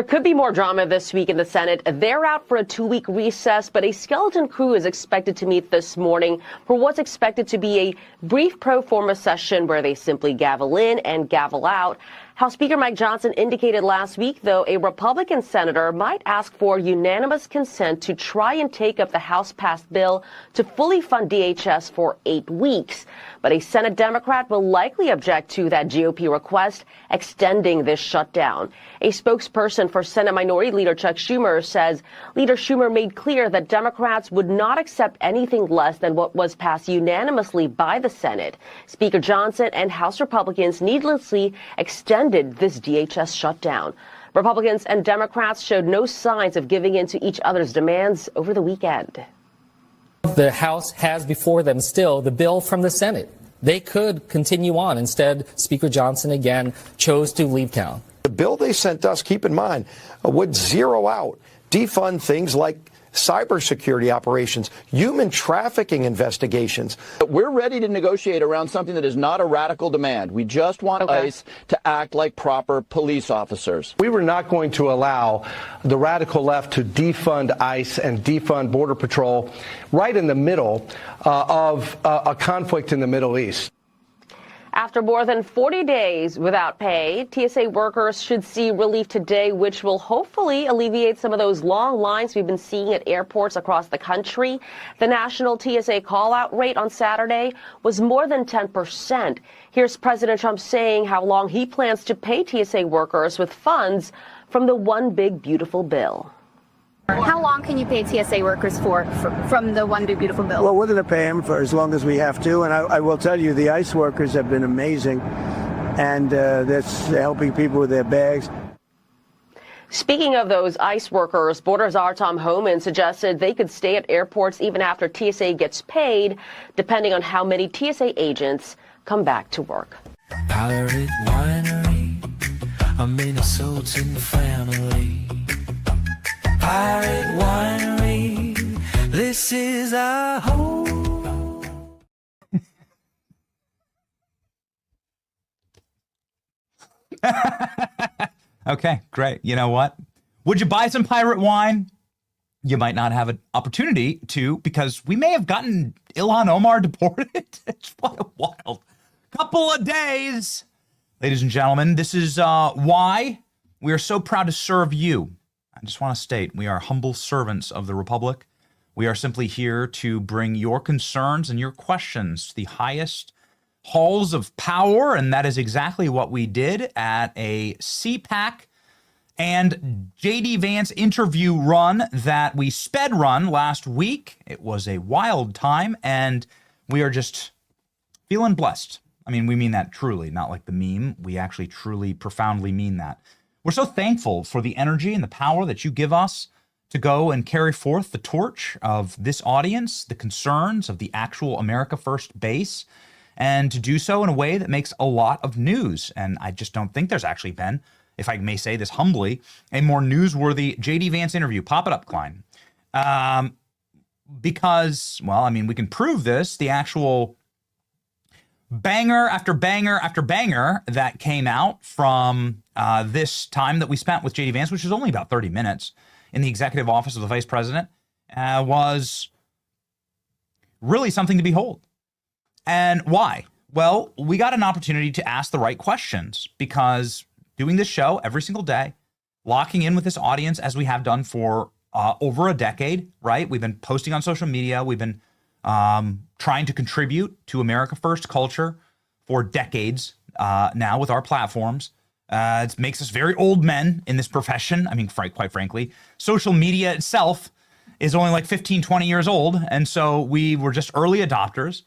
There could be more drama this week in the Senate. They're out for a 2-week recess, but a skeleton crew is expected to meet this morning for what's expected to be a brief pro forma session where they simply gavel in and gavel out. House Speaker Mike Johnson indicated last week, though, a Republican senator might ask for unanimous consent to try and take up the House-passed bill to fully fund DHS for 8 weeks. But a Senate Democrat will likely object to that GOP request, extending this shutdown. A spokesperson for Senate Minority Leader Chuck Schumer says Leader Schumer made clear that Democrats would not accept anything less than what was passed unanimously by the Senate. Speaker Johnson and House Republicans needlessly extended this DHS shutdown. Republicans and Democrats showed no signs of giving in to each other's demands over the weekend. The House has before them still the bill from the Senate. They could continue on. Instead, Speaker Johnson again chose to leave town. The bill they sent us, keep in mind, would zero out, defund things like cybersecurity operations, human trafficking investigations. We're ready to negotiate around something that is not a radical demand. We just want ICE to act like proper police officers. We were not going to allow the radical left to defund ICE and defund Border Patrol right in the middle of a conflict in the Middle East. After more than 40 days without pay, TSA workers should see relief today, which will hopefully alleviate some of those long lines we've been seeing at airports across the country. The national TSA call-out rate on Saturday was more than 10%. Here's President Trump saying how long he plans to pay TSA workers with funds from the One Big Beautiful Bill. How long can you pay TSA workers from the One Big Beautiful Bill? Well, we're going to pay them for as long as we have to. And I will tell you, the ICE workers have been amazing. And that's helping people with their bags. Speaking of those ICE workers, Border Czar Tom Homan suggested they could stay at airports even after TSA gets paid, depending on how many TSA agents come back to work. Pirate winery, a Minnesotan in the family. Pirate winery, this is our home. Okay, great. You know what? Would you buy some pirate wine? You might not have an opportunity to, because we may have gotten Ilhan Omar deported. It's what a wild couple of days. Ladies and gentlemen, this is why we are so proud to serve you. I just want to state, we are humble servants of the Republic. We are simply here to bring your concerns and your questions to the highest halls of power, and that is exactly what we did at a CPAC and J.D. Vance interview run that we sped run last week. It was a wild time, and we are just feeling blessed. I mean, we mean that truly, not like the meme. We actually truly, profoundly mean that. We're so thankful for the energy and the power that you give us to go and carry forth the torch of this audience, the concerns of the actual America First base, and to do so in a way that makes a lot of news. And I just don't think there's actually been, if I may say this humbly, a more newsworthy J.D. Vance interview. Pop it up, Klein. Because, well, I mean, we can prove this. The actual banger after banger after banger that came out from this time that we spent with J.D. Vance, which was only about 30 minutes in the executive office of the vice president, was really something to behold. And why? Well, we got an opportunity to ask the right questions, because doing this show every single day, locking in with this audience as we have done for over a decade, right? We've been posting on social media. We've been trying to contribute to America First culture for decades now with our platforms. It makes us very old men in this profession. I mean, quite frankly, social media itself is only like 15, 20 years old. And so we were just early adopters.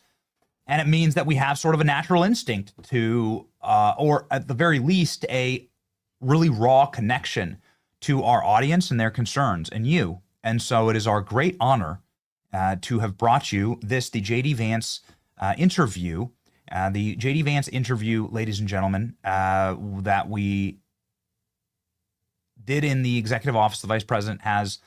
And it means that we have sort of a natural instinct to, or at the very least, a really raw connection to our audience and their concerns and you. And so it is our great honor to have brought you this, the J.D. Vance interview. The J.D. Vance interview, ladies and gentlemen, that we did in the executive office of the vice president has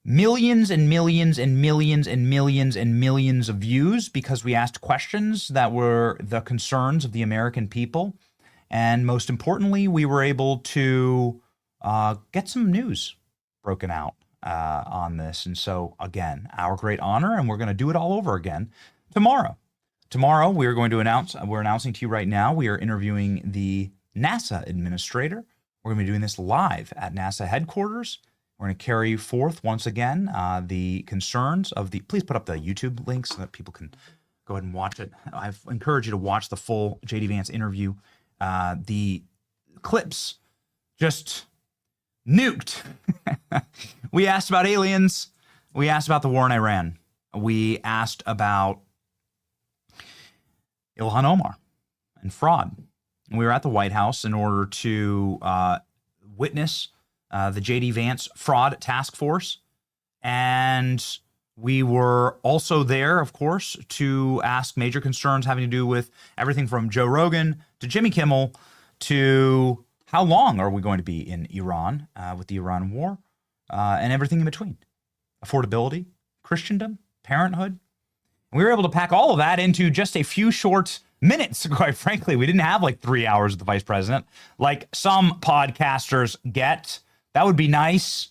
millions and millions and millions and millions and millions of views, because we asked questions that were the concerns of the American people. And most importantly, we were able to get some news broken out on this. And so, again, our great honor, and we're going to do it all over again tomorrow. Tomorrow, we're announcing to you right now, we are interviewing the NASA administrator. We're going to be doing this live at NASA headquarters. We're going to carry forth once again the concerns of the, please put up the YouTube link so that people can go ahead and watch it. I encourage you to watch the full J.D. Vance interview. The clips just nuked. We asked about aliens. We asked about the war in Iran. We asked about Ilhan Omar and fraud. We were at the White House in order to witness the J.D. Vance fraud task force. And we were also there, of course, to ask major concerns having to do with everything from Joe Rogan to Jimmy Kimmel to how long are we going to be in Iran with the Iran war and everything in between. Affordability, Christendom, parenthood. We were able to pack all of that into just a few short minutes, quite frankly. We didn't have like 3 hours with the vice president like some podcasters get. That would be nice.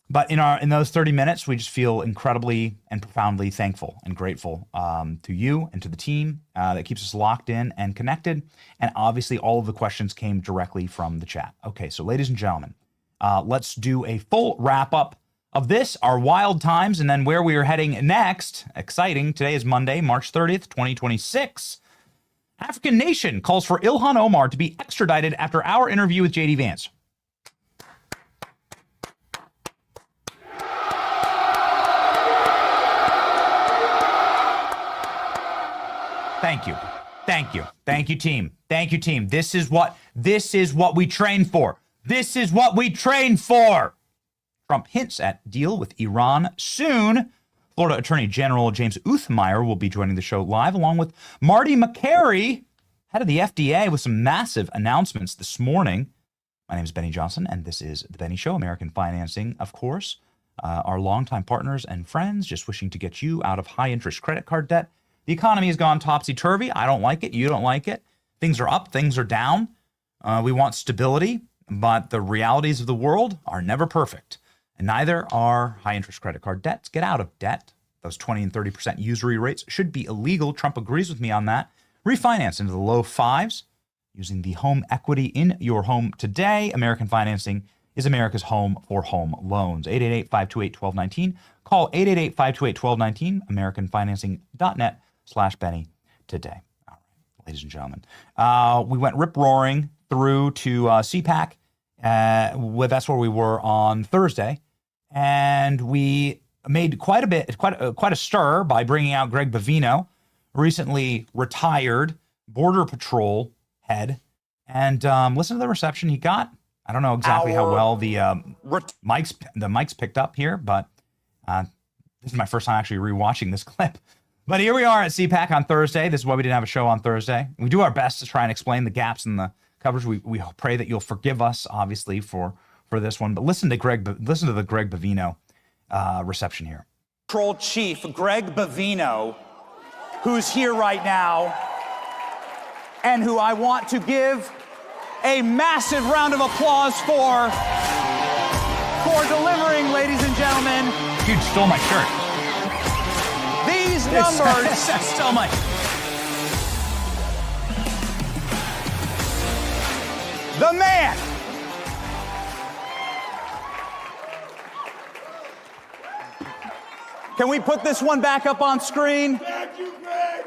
But in those 30 minutes, we just feel incredibly and profoundly thankful and grateful to you and to the team that keeps us locked in and connected. And obviously, all of the questions came directly from the chat. Okay, so ladies and gentlemen, let's do a full wrap-up of this, our wild times, and then where we are heading next. Exciting. Today is Monday, March 30th, 2026. African nation calls for Ilhan Omar to be extradited after our interview with J.D. Vance. Thank you. Thank you. Thank you, team. Thank you, team. This is what we train for. This is what we train for. Trump hints at deal with Iran soon. Florida Attorney General James Uthmeyer will be joining the show live, along with Marty McCary, head of the FDA, with some massive announcements this morning. My name is Benny Johnson, and this is The Benny Show, American Financing, of course. Our longtime partners and friends, just wishing to get you out of high-interest credit card debt. The economy has gone topsy-turvy. I don't like it. You don't like it. Things are up. Things are down. We want stability, but the realities of the world are never perfect. And neither are high-interest credit card debts. Get out of debt. Those 20 and 30% usury rates should be illegal. Trump agrees with me on that. Refinance into the low fives using the home equity in your home today. American Financing is America's home for home loans. 888-528-1219. Call 888-528-1219. AmericanFinancing.net/Benny today. All right, ladies and gentlemen. We went rip-roaring through to CPAC. That's where we were on Thursday. And we made quite a stir by bringing out Greg Bavino, recently retired Border Patrol head. And listen to the reception he got. I don't know exactly how well the mics picked up here, but this is my first time actually rewatching this clip. But here we are at CPAC on Thursday. This is why we didn't have a show on Thursday. We do our best to try and explain the gaps in the coverage. We pray that you'll forgive us, obviously, for this one. But listen to the Greg Bavino reception here. Patrol Chief Greg Bavino, who's here right now, and who I want to give a massive round of applause for delivering, ladies and gentlemen. Dude stole my shirt. These numbers. Stole my. The man. Can we put this one back up on screen? Thank you, Greg.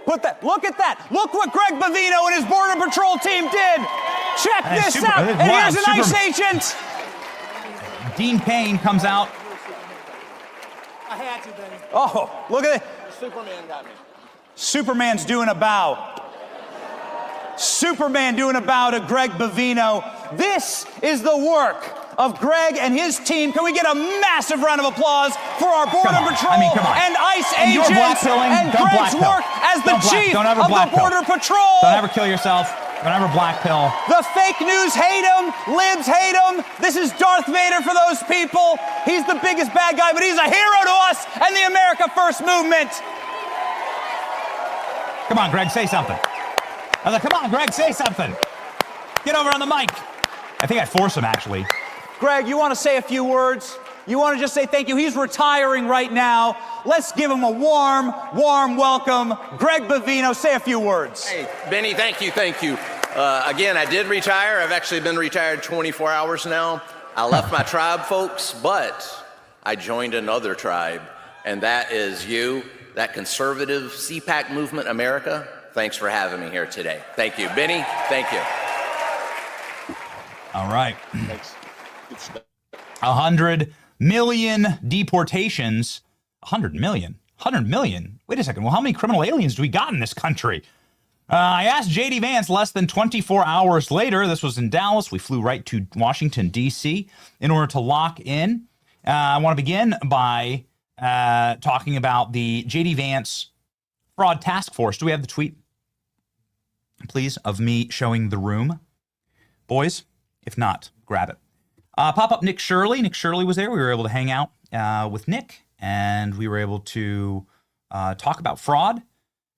Look at that. Look what Greg Bavino and his Border Patrol team did. Check this out. And here's an ICE agent. Dean Payne comes out. I had to, Benny. Oh, look at it. Superman got me. Superman's doing a bow. Superman doing a bow to Greg Bavino. This is the work of Greg and his team. Can we get a massive round of applause for our Border Patrol and ICE agents and Greg's work as the chief of the Border Patrol? Don't ever kill yourself. Don't ever black pill. The fake news hate him. Libs hate him. This is Darth Vader for those people. He's the biggest bad guy, but he's a hero to us and the America First movement. Come on, Greg, say something. I was like, come on, Greg, say something. Get over on the mic. I think I'd force him, actually. Greg, you want to say a few words? You want to just say thank you? He's retiring right now. Let's give him a warm welcome. Greg Bavino, say a few words. Hey, Benny, thank you. Again, I did retire. I've actually been retired 24 hours now. I left my tribe, folks, but I joined another tribe, and that is you, that conservative CPAC movement, America. Thanks for having me here today. Thank you. Benny, thank you. All right. Thanks. 100 million deportations. 100 million? 100 million? Wait a second. Well, how many criminal aliens do we got in this country? I asked J.D. Vance less than 24 hours later. This was in Dallas. We flew right to Washington, D.C. in order to lock in. I want to begin by talking about the J.D. Vance fraud task force. Do we have the tweet, please, of me showing the room? Boys, if not, grab it. Pop up Nick Shirley. Nick Shirley was there. We were able to hang out with Nick, and we were able to talk about fraud,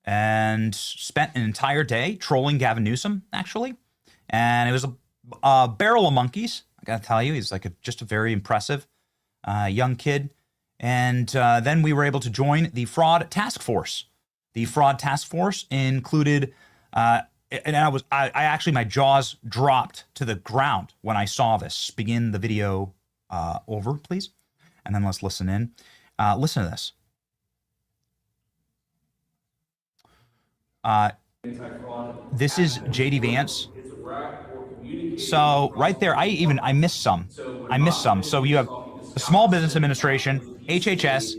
and spent an entire day trolling Gavin Newsom, actually. And it was a barrel of monkeys. I got to tell you, he's like just a very impressive young kid. And then we were able to join the fraud task force. The fraud task force included, and I actually, my jaws dropped to the ground when I saw this. Begin the video over, please. And then let's listen in. Listen to this. This is J.D. Vance. So right there, I missed some. So you have the Small Business Administration, HHS,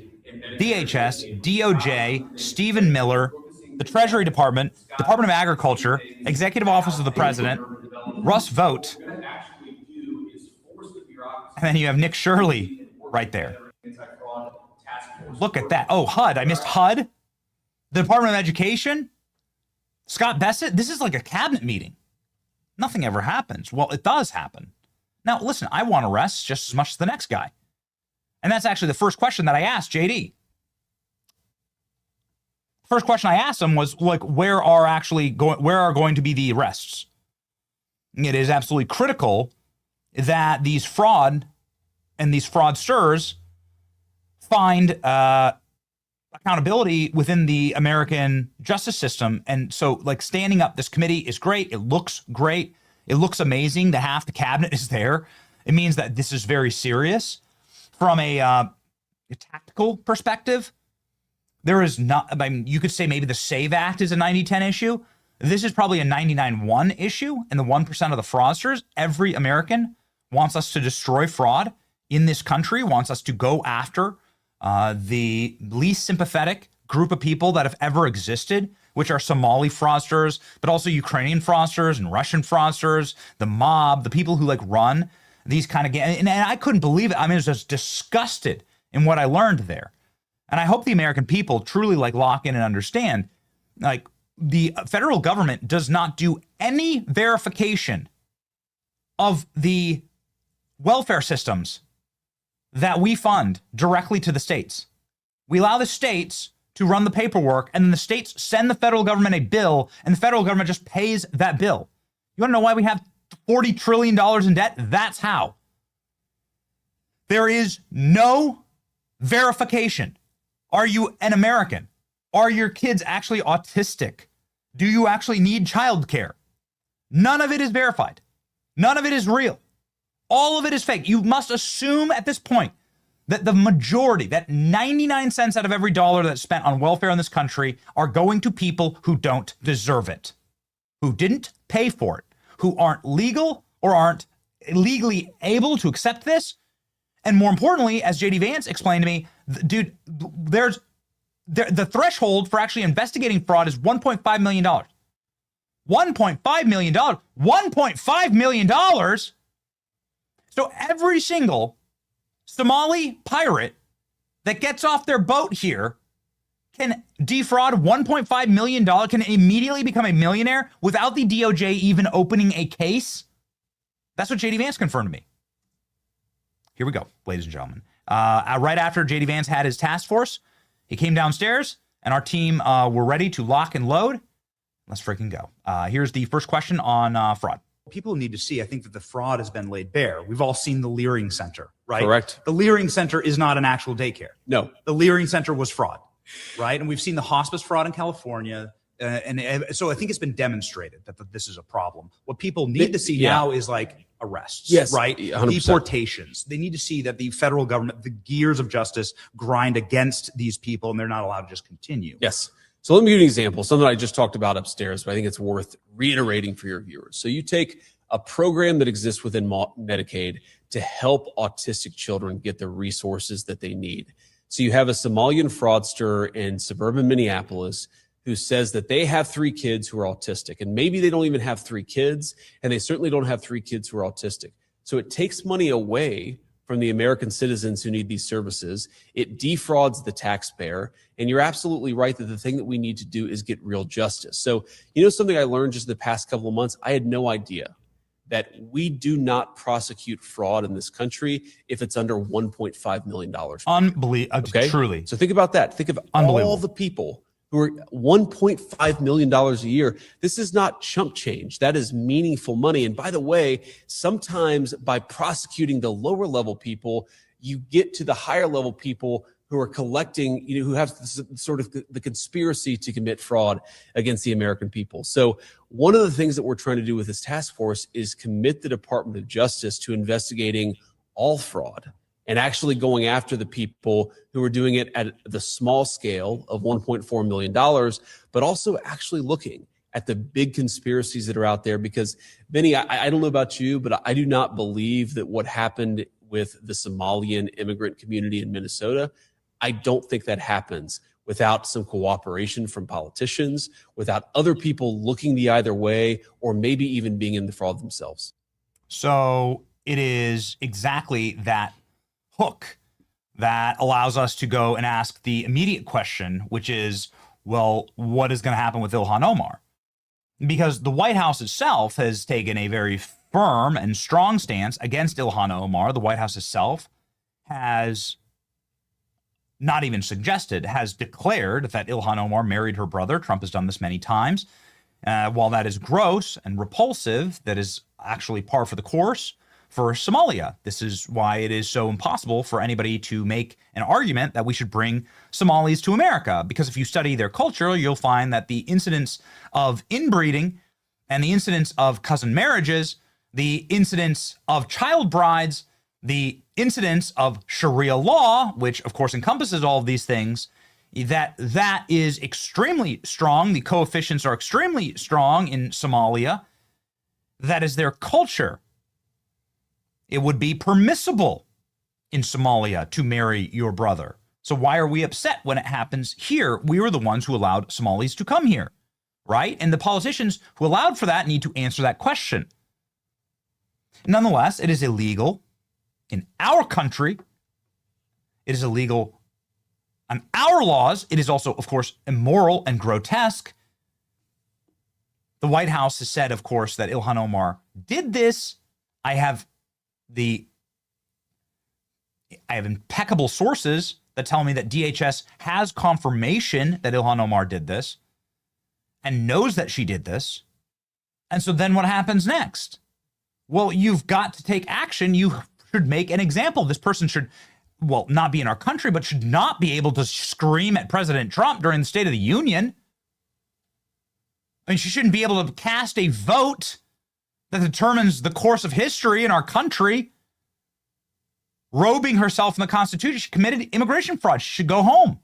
DHS, DOJ, Stephen Miller, the Treasury Department, Department of Agriculture, Executive Office of the President, Russ Vought, and then you have Nick Shirley right there. Look at that. Oh, HUD. I missed HUD. The Department of Education. Scott Bessett. This is like a cabinet meeting. Nothing ever happens. Well, it does happen. Now, listen, I want arrests just as much as the next guy. And that's actually the first question that I asked JD. First question I asked him was, like, where are going to be the arrests? It is absolutely critical that these fraud and these fraudsters find accountability within the American justice system. And so, like, standing up this committee is great. It looks great. It looks amazing that half the cabinet is there. It means that this is very serious. From a tactical perspective, there is not, I mean, you could say maybe the SAVE Act is a 90-10 issue. This is probably a 99-1 issue. And the 1% of the fraudsters, every American wants us to destroy fraud in this country, wants us to go after the least sympathetic group of people that have ever existed, which are Somali fraudsters, but also Ukrainian fraudsters and Russian fraudsters, the mob, the people who like run these kind of games. And I couldn't believe it. I mean, I was just disgusted in what I learned there. And I hope the American people truly like lock in and understand, like, the federal government does not do any verification of the welfare systems that we fund directly to the states. We allow the states to run the paperwork, and then the states send the federal government a bill, and the federal government just pays that bill. You want to know why we have $40 trillion in debt? That's how. There is no verification. Are you an American? Are your kids actually autistic? Do you actually need childcare? None of it is verified. None of it is real. All of it is fake. You must assume at this point that the majority, that 99 cents out of every dollar that's spent on welfare in this country are going to people who don't deserve it, who didn't pay for it, who aren't legal or aren't legally able to accept this. And more importantly, as JD Vance explained to me, dude, the threshold for actually investigating fraud is $1.5 million. $1.5 million. $1.5 million. So every single Somali pirate that gets off their boat here can defraud $1.5 million, can immediately become a millionaire without the DOJ even opening a case. That's what JD Vance confirmed to me. Here we go, ladies and gentlemen. Right after JD Vance had his task force, he came downstairs, and our team were ready to lock and load. Let's freaking go. Here's the first question on fraud. people need to see, I think that the fraud has been laid bare. We've all seen the Leering Center, right? Correct. The Leering Center is not an actual daycare. No. The Leering Center was fraud, right? And we've seen the hospice fraud in California. And so I think it's been demonstrated that this is a problem. What people need to see now is like arrests, yes, right? 100%. Deportations. They need to see that the federal government, the gears of justice grind against these people and they're not allowed to just continue. Yes. So let me give you an example, something I just talked about upstairs, but I think it's worth reiterating for your viewers. So you take a program that exists within Medicaid to help autistic children get the resources that they need. So you have a Somalian fraudster in suburban Minneapolis who says that they have 3 kids who are autistic, and maybe they don't even have 3 kids, and they certainly don't have 3 kids who are autistic. So it takes money away from the American citizens who need these services. It defrauds the taxpayer. And you're absolutely right that the thing that we need to do is get real justice. So, you know, something I learned just the past couple of months, I had no idea that we do not prosecute fraud in this country if it's under $1.5 million. Unbelievable. Okay? Truly. So think about that. Think of all the people who are $1.5 million a year. This is not chump change. That is meaningful money. And by the way, sometimes by prosecuting the lower level people, you get to the higher level people who are collecting, you know, who have sort of the conspiracy to commit fraud against the American people. So one of the things that we're trying to do with this task force is commit the Department of Justice to investigating all fraud and actually going after the people who are doing it at the small scale of $1.4 million, but also actually looking at the big conspiracies that are out there. Because, Benny, I don't know about you, but I do not believe that what happened with the Somalian immigrant community in Minnesota, I don't think that happens without some cooperation from politicians, without other people looking the either way, or maybe even being in the fraud themselves. So it is exactly that hook that allows us to go and ask the immediate question, which is, well, what is going to happen with Ilhan Omar? Because the White House itself has taken a very firm and strong stance against Ilhan Omar. The White House itself has not even suggested, has declared that Ilhan Omar married her brother. Trump has done this many times. While that is gross and repulsive, that is actually par for the course for Somalia. This is why it is so impossible for anybody to make an argument that we should bring Somalis to America. Because if you study their culture, you'll find that the incidence of inbreeding and the incidence of cousin marriages, the incidence of child brides, the incidence of Sharia law, which of course encompasses all of these things, that is extremely strong. The coefficients are extremely strong in Somalia. That is their culture. It would be permissible in Somalia to marry your brother. So why are we upset when it happens here? We were the ones who allowed Somalis to come here, right? And the politicians who allowed for that need to answer that question. Nonetheless, it is illegal in our country. It is illegal on our laws. It is also, of course, immoral and grotesque. The White House has said, of course, that Ilhan Omar did this. I have impeccable sources that tell me that DHS has confirmation that Ilhan Omar did this and knows that she did this. And so then what happens next? Well, you've got to take action. You should make an example. This person should, well, not be in our country, but should not be able to scream at President Trump during the State of the Union. I mean, she shouldn't be able to cast a vote that determines the course of history in our country. Robing herself in the Constitution, she committed immigration fraud. She should go home.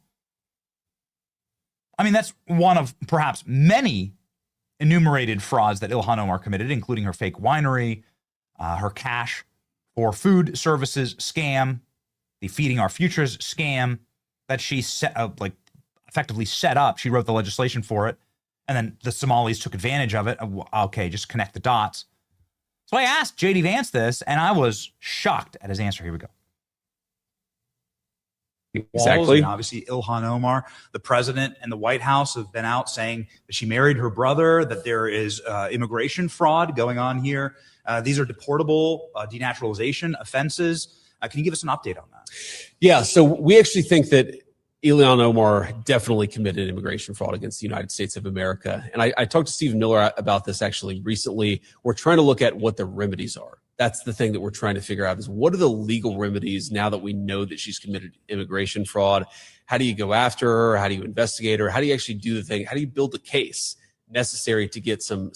I mean, that's one of perhaps many enumerated frauds that Ilhan Omar committed, including her fake winery, her cash for food services scam, the Feeding Our Futures scam that she effectively set up. She wrote the legislation for it, and then the Somalis took advantage of it. Okay, just connect the dots. So I asked J.D. Vance this, and I was shocked at his answer. Here we go. Exactly. And obviously, Ilhan Omar, the president and the White House have been out saying that she married her brother, that there is immigration fraud going on here. These are deportable denaturalization offenses. Can you give us an update on that? Yeah, so we actually think that Ilhan Omar definitely committed immigration fraud against the United States of America. And I talked to Stephen Miller about this actually recently. We're trying to look at what the remedies are. That's the thing that we're trying to figure out is what are the legal remedies now that we know that she's committed immigration fraud? How do you go after her? How do you investigate her? How do you actually do the thing? How do you build the case necessary to get some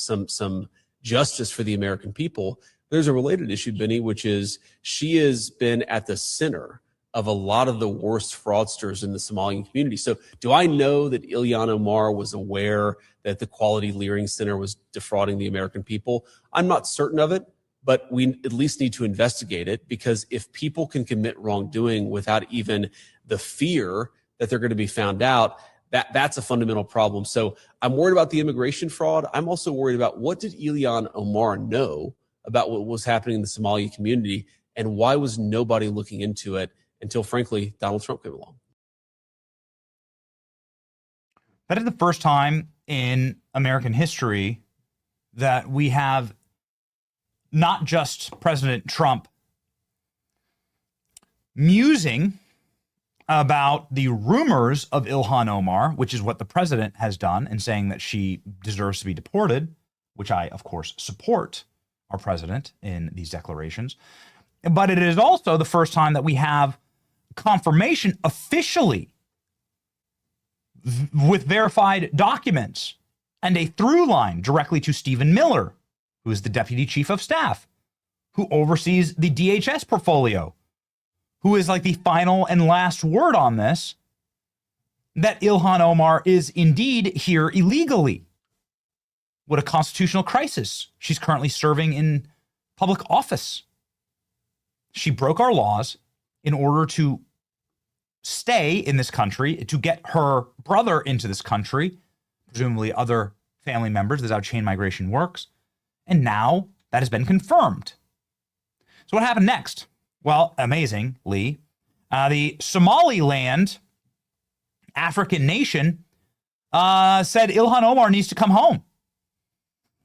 justice for the American people? There's a related issue, Benny, which is she has been at the center of a lot of the worst fraudsters in the Somalian community. So do I know that Ilhan Omar was aware that the Quality Leering Center was defrauding the American people? I'm not certain of it, but we at least need to investigate it, because if people can commit wrongdoing without even the fear that they're going to be found out, that's a fundamental problem. So I'm worried about the immigration fraud. I'm also worried about what did Ilhan Omar know about what was happening in the Somali community, and why was nobody looking into it until, frankly, Donald Trump came along. That is the first time in American history that we have not just President Trump musing about the rumors of Ilhan Omar, which is what the president has done, and saying that she deserves to be deported, which I, of course, support our president in these declarations. But it is also the first time that we have confirmation officially with verified documents and a through line directly to Stephen Miller, who is the deputy chief of staff, who oversees the DHS portfolio, who is like the final and last word on this, that Ilhan Omar is indeed here illegally. What a constitutional crisis. She's currently serving in public office. She broke our laws in order to stay in this country, to get her brother into this country, presumably other family members. That's how chain migration works. And now that has been confirmed. So what happened next? Well, amazingly, the Somaliland African nation said Ilhan Omar needs to come home.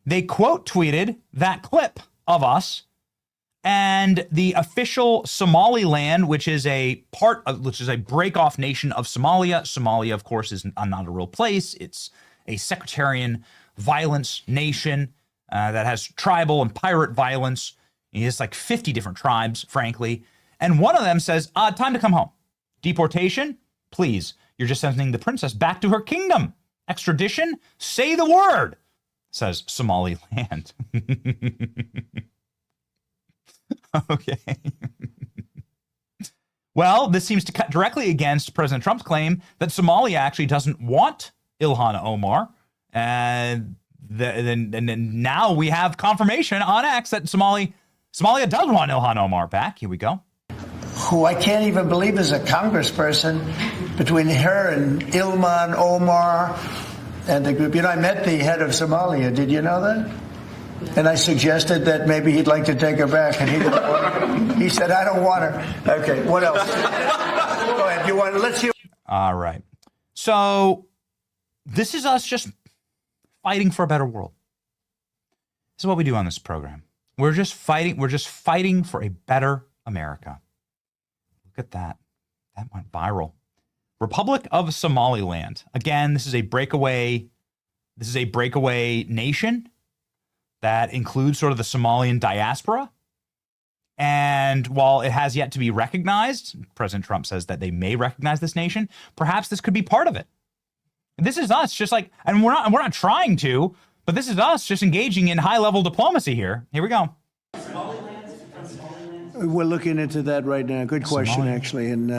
They quote tweeted that clip of us, and the official Somaliland, which is a break-off nation of Somalia. Somalia, of course, is not a real place. It's a sectarian violence nation that has tribal and pirate violence. It's like 50 different tribes, frankly. And one of them says, time to come home. Deportation? Please. You're just sending the princess back to her kingdom. Extradition? Say the word, says Somaliland. Okay. Well, this seems to cut directly against President Trump's claim that Somalia actually doesn't want Ilhan Omar. And then now we have confirmation on X that Somalia does want Ilhan Omar back. Here we go. Who I can't even believe is a congressperson, between her and Ilhan Omar and the group. You know, I met the head of Somalia. Did you know that? And I suggested that maybe he'd like to take her back, and he didn't want her. He said, I don't want her. Okay, what else? Go ahead. Let's hear. All right. So this is us just fighting for a better world. This is what we do on this program. We're just fighting for a better America. Look at that. That went viral. Republic of Somaliland. Again, this is a breakaway nation that includes sort of the Somalian diaspora. And while it has yet to be recognized, President Trump says that they may recognize this nation. Perhaps this could be part of it. This is us just like, and we're not trying to, but this is us just engaging in high-level diplomacy here. Here we go. We're looking into that right now. Good question, actually, and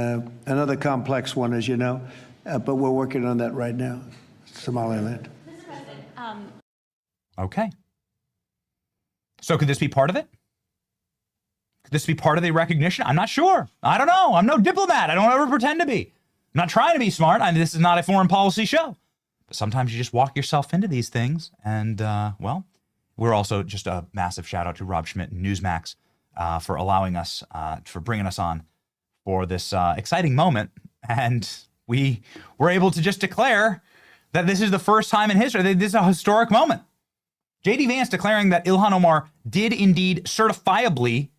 another complex one, as you know, but we're working on that right now. Somaliland. Mr. President, Okay. So could this be part of it? Could this be part of the recognition? I'm not sure. I don't know. I'm no diplomat. I don't ever pretend to be. I'm not trying to be smart. This is not a foreign policy show. But sometimes you just walk yourself into these things. And, well, we're also just a massive shout out to Rob Schmidt and Newsmax for allowing us, for bringing us on for this exciting moment. And we were able to just declare that this is the first time in history. This is a historic moment. J.D. Vance declaring that Ilhan Omar did indeed certifiably,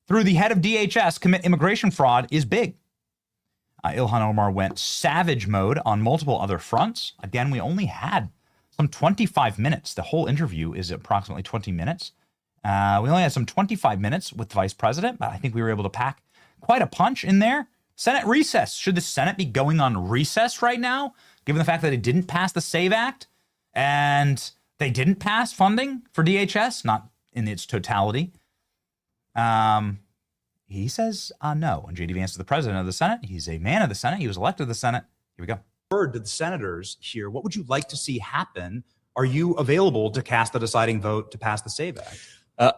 through the head of DHS, commit immigration fraud is big. Ilhan Omar went savage mode on multiple other fronts. Again, we only had some 25 minutes. The whole interview is approximately 20 minutes. We only had some 25 minutes with the vice president, but I think we were able to pack quite a punch in there. Senate recess. Should the Senate be going on recess right now, given the fact that it didn't pass the SAVE Act and they didn't pass funding for DHS, not in its totality? He says no. And J.D. Vance is the president of the Senate. He's a man of the Senate. He was elected to the Senate. Here we go. Word to the senators here. What would you like to see happen? Are you available to cast the deciding vote to pass the SAVE Act?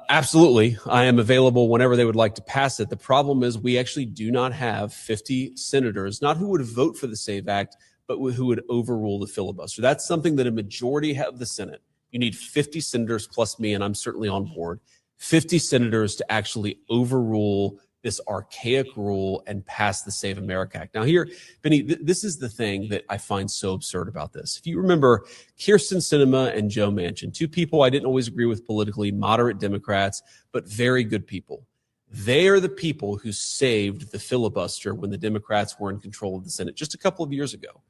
Absolutely. I am available whenever they would like to pass it. The problem is we actually do not have 50 senators, not who would vote for the SAVE Act, but who would overrule the filibuster. That's something that a majority of the Senate, you need 50 senators plus me, and I'm certainly on board, 50 senators to actually overrule this archaic rule and pass the Save America Act. Now here, Benny, this is the thing that I find so absurd about this. If you remember, Kyrsten Sinema and Joe Manchin, two people I didn't always agree with politically, moderate Democrats, but very good people. They are the people who saved the filibuster when the Democrats were in control of the Senate just a couple of years ago.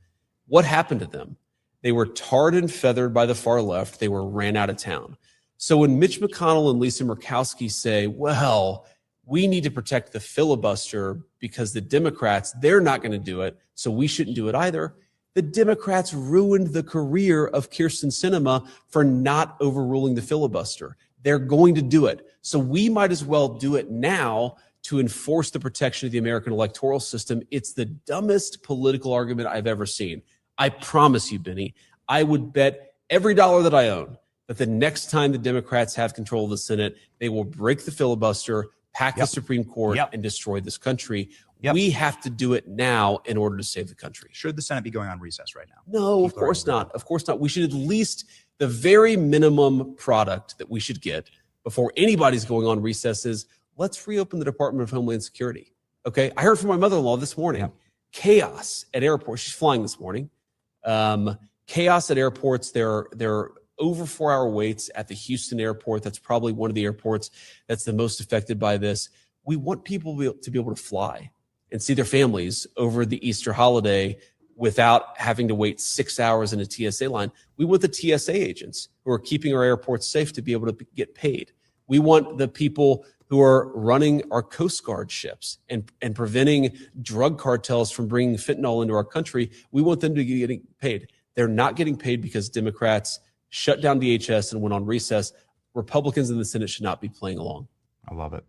What happened to them? They were tarred and feathered by the far left. They were ran out of town. So when Mitch McConnell and Lisa Murkowski say, well, we need to protect the filibuster because the Democrats, they're not going to do it, so we shouldn't do it either. The Democrats ruined the career of Kyrsten Sinema for not overruling the filibuster. They're going to do it. So we might as well do it now to enforce the protection of the American electoral system. It's the dumbest political argument I've ever seen. I promise you, Benny, I would bet every dollar that I own that the next time the Democrats have control of the Senate, they will break the filibuster, pack the Supreme Court, and destroy this country. We have to do it now in order to save the country. Should the Senate be going on recess right now? No, of course not. Of course not. We should at least, the very minimum product that we should get before anybody's going on recess is, let's reopen the Department of Homeland Security. Okay, I heard from my mother-in-law this morning, chaos at airports. She's flying this morning. Chaos at airports. There are over 4-hour waits at the Houston airport. That's probably one of the airports that's the most affected by this. We want people to be able to fly and see their families over the Easter holiday without having to wait 6 hours in a TSA line. We want the TSA agents who are keeping our airports safe to be able to get paid. We want the people who are running our Coast Guard ships and preventing drug cartels from bringing fentanyl into our country. We want them to be getting paid. They're not getting paid because Democrats shut down DHS and went on recess. Republicans in the Senate should not be playing along. I love it.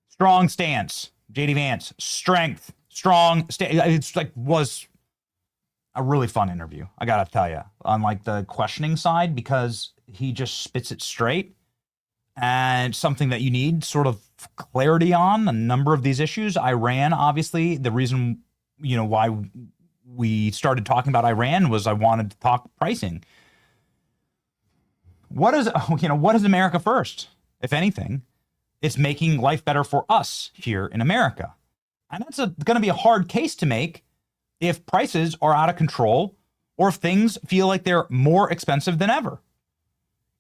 Strong stance. J.D. Vance, strength, strong stance. It's like, was a really fun interview, I got to tell you, on like the questioning side, because he just spits it straight. And something that you need sort of clarity on a number of these issues. Iran, obviously, the reason, why we started talking about Iran was I wanted to talk pricing. What is America first? If anything, it's making life better for us here in America. And that's going to be a hard case to make if prices are out of control or if things feel like they're more expensive than ever.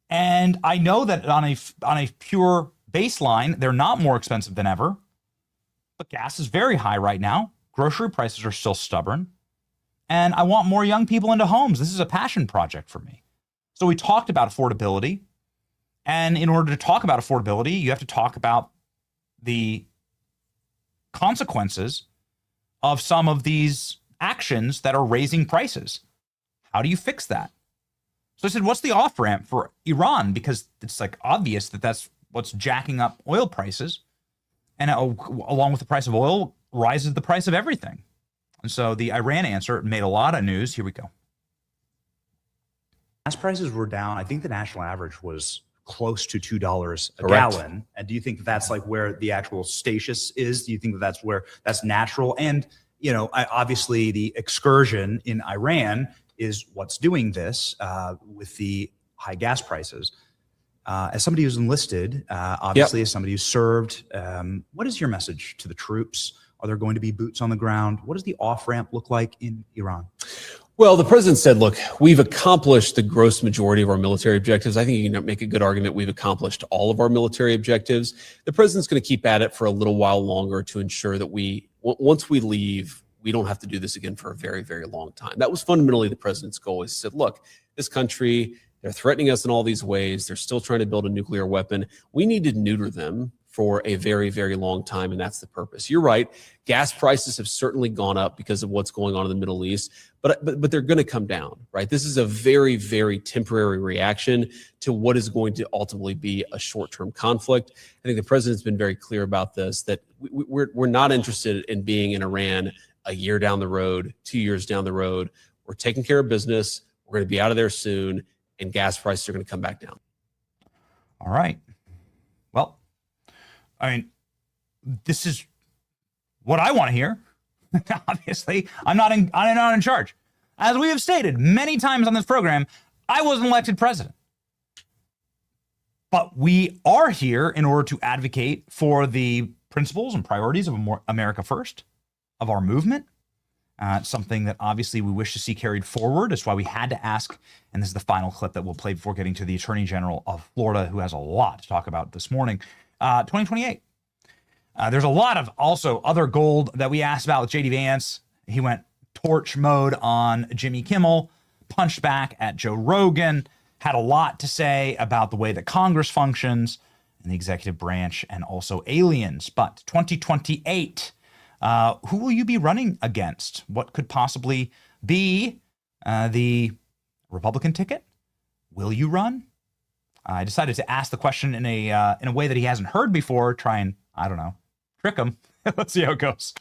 And I know that on a pure baseline, they're not more expensive than ever, but gas is very high right now. Grocery prices are still stubborn. And I want more young people into homes. This is a passion project for me. So we talked about affordability. And in order to talk about affordability, you have to talk about the consequences of some of these actions that are raising prices. How do you fix that? So I said, what's the off-ramp for Iran? Because it's like obvious that that's what's jacking up oil prices. And along with the price of oil rises the price of everything. And so the Iran answer made a lot of news. Here we go. Gas prices were down. I think the national average was close to $2 a Correct. gallon. And do you think that's like where the actual stasis is? Do you think that that's where that's natural? And, obviously the excursion in Iran is what's doing this with the high gas prices. As somebody who's enlisted, obviously as somebody who's served, what is your message to the troops? Are there going to be boots on the ground? What does the off-ramp look like in Iran? Well, the president said, look, we've accomplished the gross majority of our military objectives. I think you can make a good argument we've accomplished all of our military objectives. The president's going to keep at it for a little while longer to ensure that once we leave, we don't have to do this again for a very, very long time. That was fundamentally the president's goal. He said, look, this country, they're threatening us in all these ways. They're still trying to build a nuclear weapon. We need to neuter them for a very, very long time, and that's the purpose. You're right. Gas prices have certainly gone up because of what's going on in the Middle East, but they're going to come down, right? This is a very, very temporary reaction to what is going to ultimately be a short-term conflict. I think the president's been very clear about this, that we're not interested in being in Iran a year down the road, 2 years down the road. We're taking care of business. We're going to be out of there soon, and gas prices are going to come back down. All right. Well, I mean, this is what I want to hear. Obviously, I'm not in charge. As we have stated many times on this program, I wasn't elected president. But we are here in order to advocate for the principles and priorities of America First, of our movement. Something that obviously we wish to see carried forward. That's why we had to ask, and this is the final clip that we'll play before getting to the Attorney General of Florida, who has a lot to talk about this morning. 2028. There's a lot of also other gold that we asked about with JD Vance. He went torch mode on Jimmy Kimmel, punched back at Joe Rogan, had a lot to say about the way that Congress functions and the executive branch and also aliens. But 2028, who will you be running against? What could possibly be the Republican ticket? Will you run? I decided to ask the question in a way that he hasn't heard before, try and, I don't know, trick him. Let's see how it goes.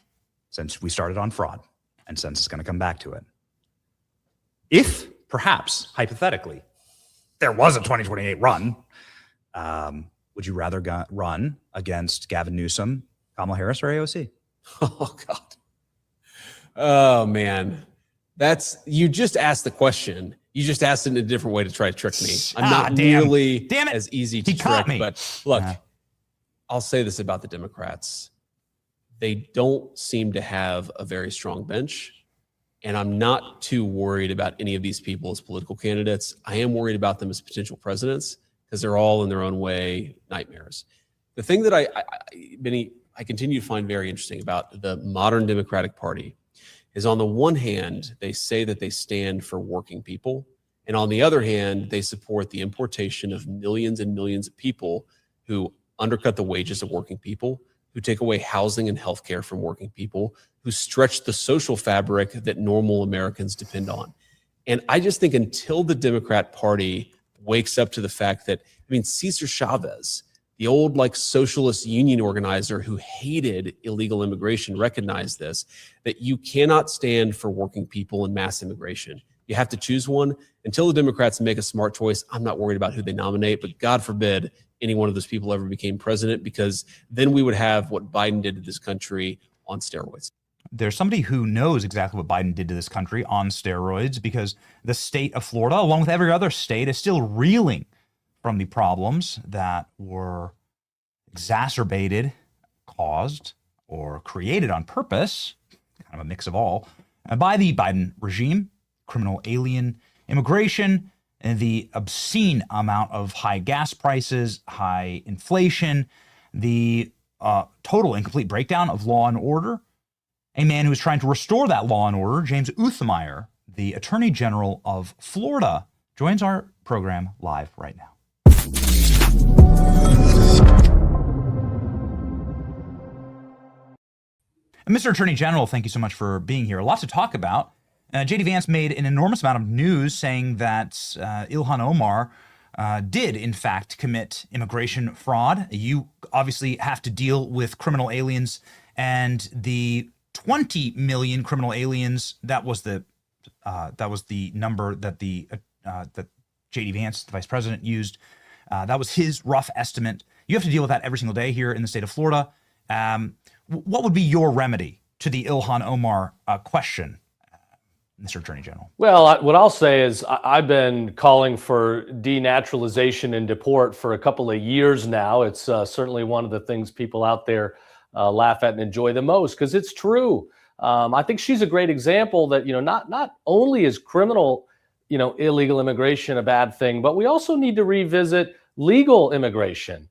Since we started on fraud, and since it's going to come back to it, if perhaps, hypothetically, there was a 2028 run, would you rather run against Gavin Newsom, Kamala Harris, or AOC? Oh, God. Oh, man. You just asked the question. You just asked it in a different way to try to trick me. I'm not nearly as easy to trick. But look, I'll say this about the Democrats. They don't seem to have a very strong bench. And I'm not too worried about any of these people as political candidates. I am worried about them as potential presidents because they're all in their own way nightmares. The thing that I continue to find very interesting about the modern Democratic Party is, on the one hand, they say that they stand for working people. And on the other hand, they support the importation of millions and millions of people who undercut the wages of working people, who take away housing and healthcare from working people, who stretch the social fabric that normal Americans depend on. And I just think until the Democrat Party wakes up to the fact that, Cesar Chavez, the old socialist union organizer who hated illegal immigration, recognized this, that you cannot stand for working people and mass immigration. You have to choose one. Until the Democrats make a smart choice, I'm not worried about who they nominate, but God forbid any one of those people ever became president, because then we would have what Biden did to this country on steroids. There's somebody who knows exactly what Biden did to this country on steroids, because the state of Florida, along with every other state, is still reeling from the problems that were exacerbated, caused, or created on purpose, kind of a mix of all, by the Biden regime, criminal alien immigration, and the obscene amount of high gas prices, high inflation, the total and complete breakdown of law and order. A man who is trying to restore that law and order, James Uthmeyer, the Attorney General of Florida, joins our program live right now. Mr. Attorney General, thank you so much for being here. A lot to talk about. JD Vance made an enormous amount of news saying that Ilhan Omar did, in fact, commit immigration fraud. You obviously have to deal with criminal aliens, and the 20 million criminal aliens, that was the number that that JD Vance, the vice president, used. That was his rough estimate. You have to deal with that every single day here in the state of Florida. What would be your remedy to the Ilhan Omar question, Mr. Attorney General? Well, what I'll say is I've been calling for denaturalization and deport for a couple of years now. It's certainly one of the things people out there laugh at and enjoy the most, because it's true. I think she's a great example that, not only is criminal, illegal immigration a bad thing, but we also need to revisit legal immigration.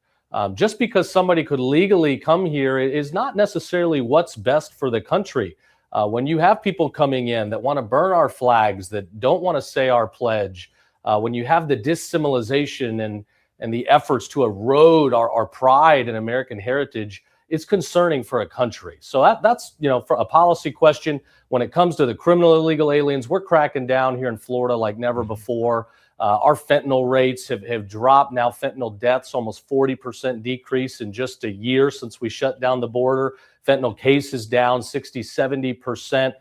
Just because somebody could legally come here is not necessarily what's best for the country. When you have people coming in that want to burn our flags, that don't want to say our pledge, when you have the dissimilization and the efforts to erode our pride and American heritage, it's concerning for a country. So that's, for a policy question. When it comes to the criminal illegal aliens, we're cracking down here in Florida like never before. Our fentanyl rates have dropped. Now fentanyl deaths, almost 40% decrease in just a year since we shut down the border. Fentanyl cases down 60, 70%.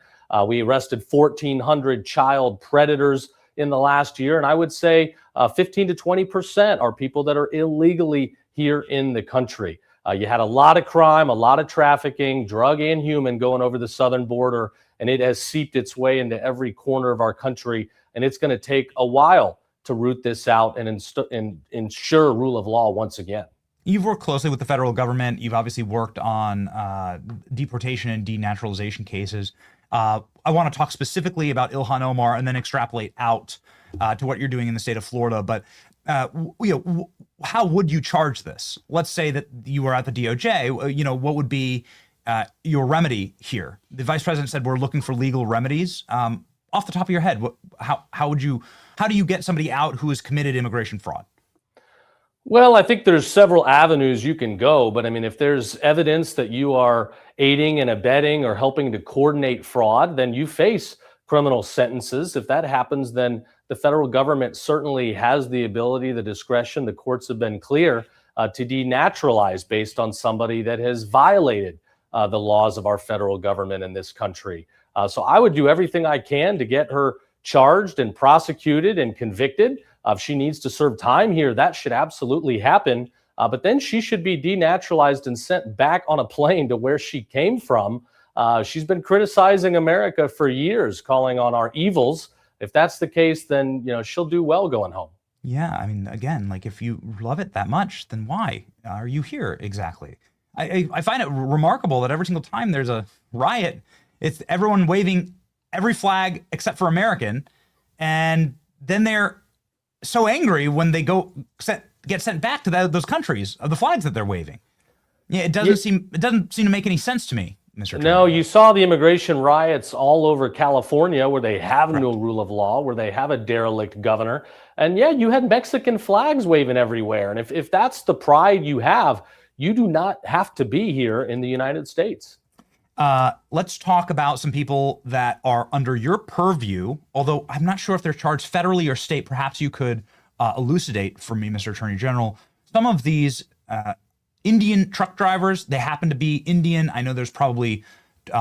We arrested 1,400 child predators in the last year. And I would say 15 to 20% are people that are illegally here in the country. You had a lot of crime, a lot of trafficking, drug and human going over the southern border, and it has seeped its way into every corner of our country. And it's going to take a while to root this out and ensure rule of law once again. You've worked closely with the federal government. You've obviously worked on deportation and denaturalization cases. I want to talk specifically about Ilhan Omar and then extrapolate out to what you're doing in the state of Florida. But how would you charge this? Let's say that you were at the DOJ. What would be your remedy here? The vice president said we're looking for legal remedies. Off the top of your head, how do you get somebody out who has committed immigration fraud? Well, I think there's several avenues you can go, but I mean, if there's evidence that you are aiding and abetting or helping to coordinate fraud, then you face criminal sentences. If that happens, then the federal government certainly has the ability, the discretion, the courts have been clear to denaturalize based on somebody that has violated the laws of our federal government in this country. So I would do everything I can to get her charged and prosecuted and convicted. If she needs to serve time here, that should absolutely happen. But then she should be denaturalized and sent back on a plane to where she came from. She's been criticizing America for years, calling on our evils. If that's the case, then she'll do well going home. Yeah, I mean, again, like if you love it that much, then why are you here exactly? I find it remarkable that every single time there's a riot, it's everyone waving every flag except for American, and then they're so angry when they get sent back to those countries of the flags that they're waving. Yeah, it doesn't seem to make any sense to me, Mr. No, you saw the immigration riots all over California where they have no rule of law, where they have a derelict governor. And yeah, you had Mexican flags waving everywhere. And if that's the pride you have, you do not have to be here in the United States. Let's talk about some people that are under your purview, although I'm not sure if they're charged federally or state. Perhaps you could elucidate for me, Mr. Attorney General. Some of these Indian truck drivers, they happen to be Indian. I know there's probably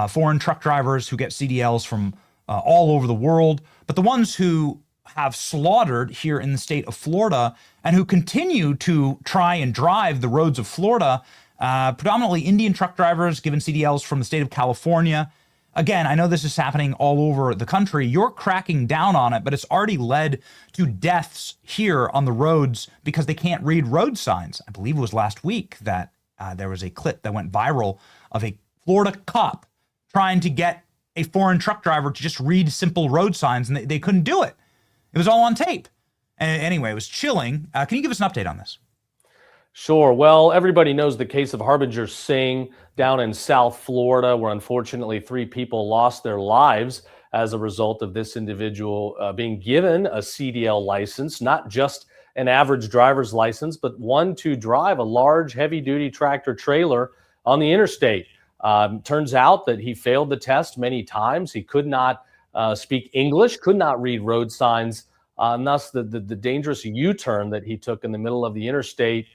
foreign truck drivers who get CDLs from all over the world, but the ones who have slaughtered here in the state of Florida and who continue to try and drive the roads of Florida, predominantly Indian truck drivers given CDLs from the state of California. Again, I know this is happening all over the country. You're cracking down on it, but it's already led to deaths here on the roads because they can't read road signs. I believe it was last week that there was a clip that went viral of a Florida cop trying to get a foreign truck driver to just read simple road signs, and they couldn't do it. It was all on tape. And anyway, it was chilling. Can you give us an update on this? Sure. Well, everybody knows the case of Harbinger Singh down in South Florida, where unfortunately 3 people lost their lives as a result of this individual being given a CDL license, not just an average driver's license, but one to drive a large heavy-duty tractor trailer on the interstate. Turns out that he failed the test many times. He could not speak English, could not read road signs, and thus the dangerous U-turn that he took in the middle of the interstate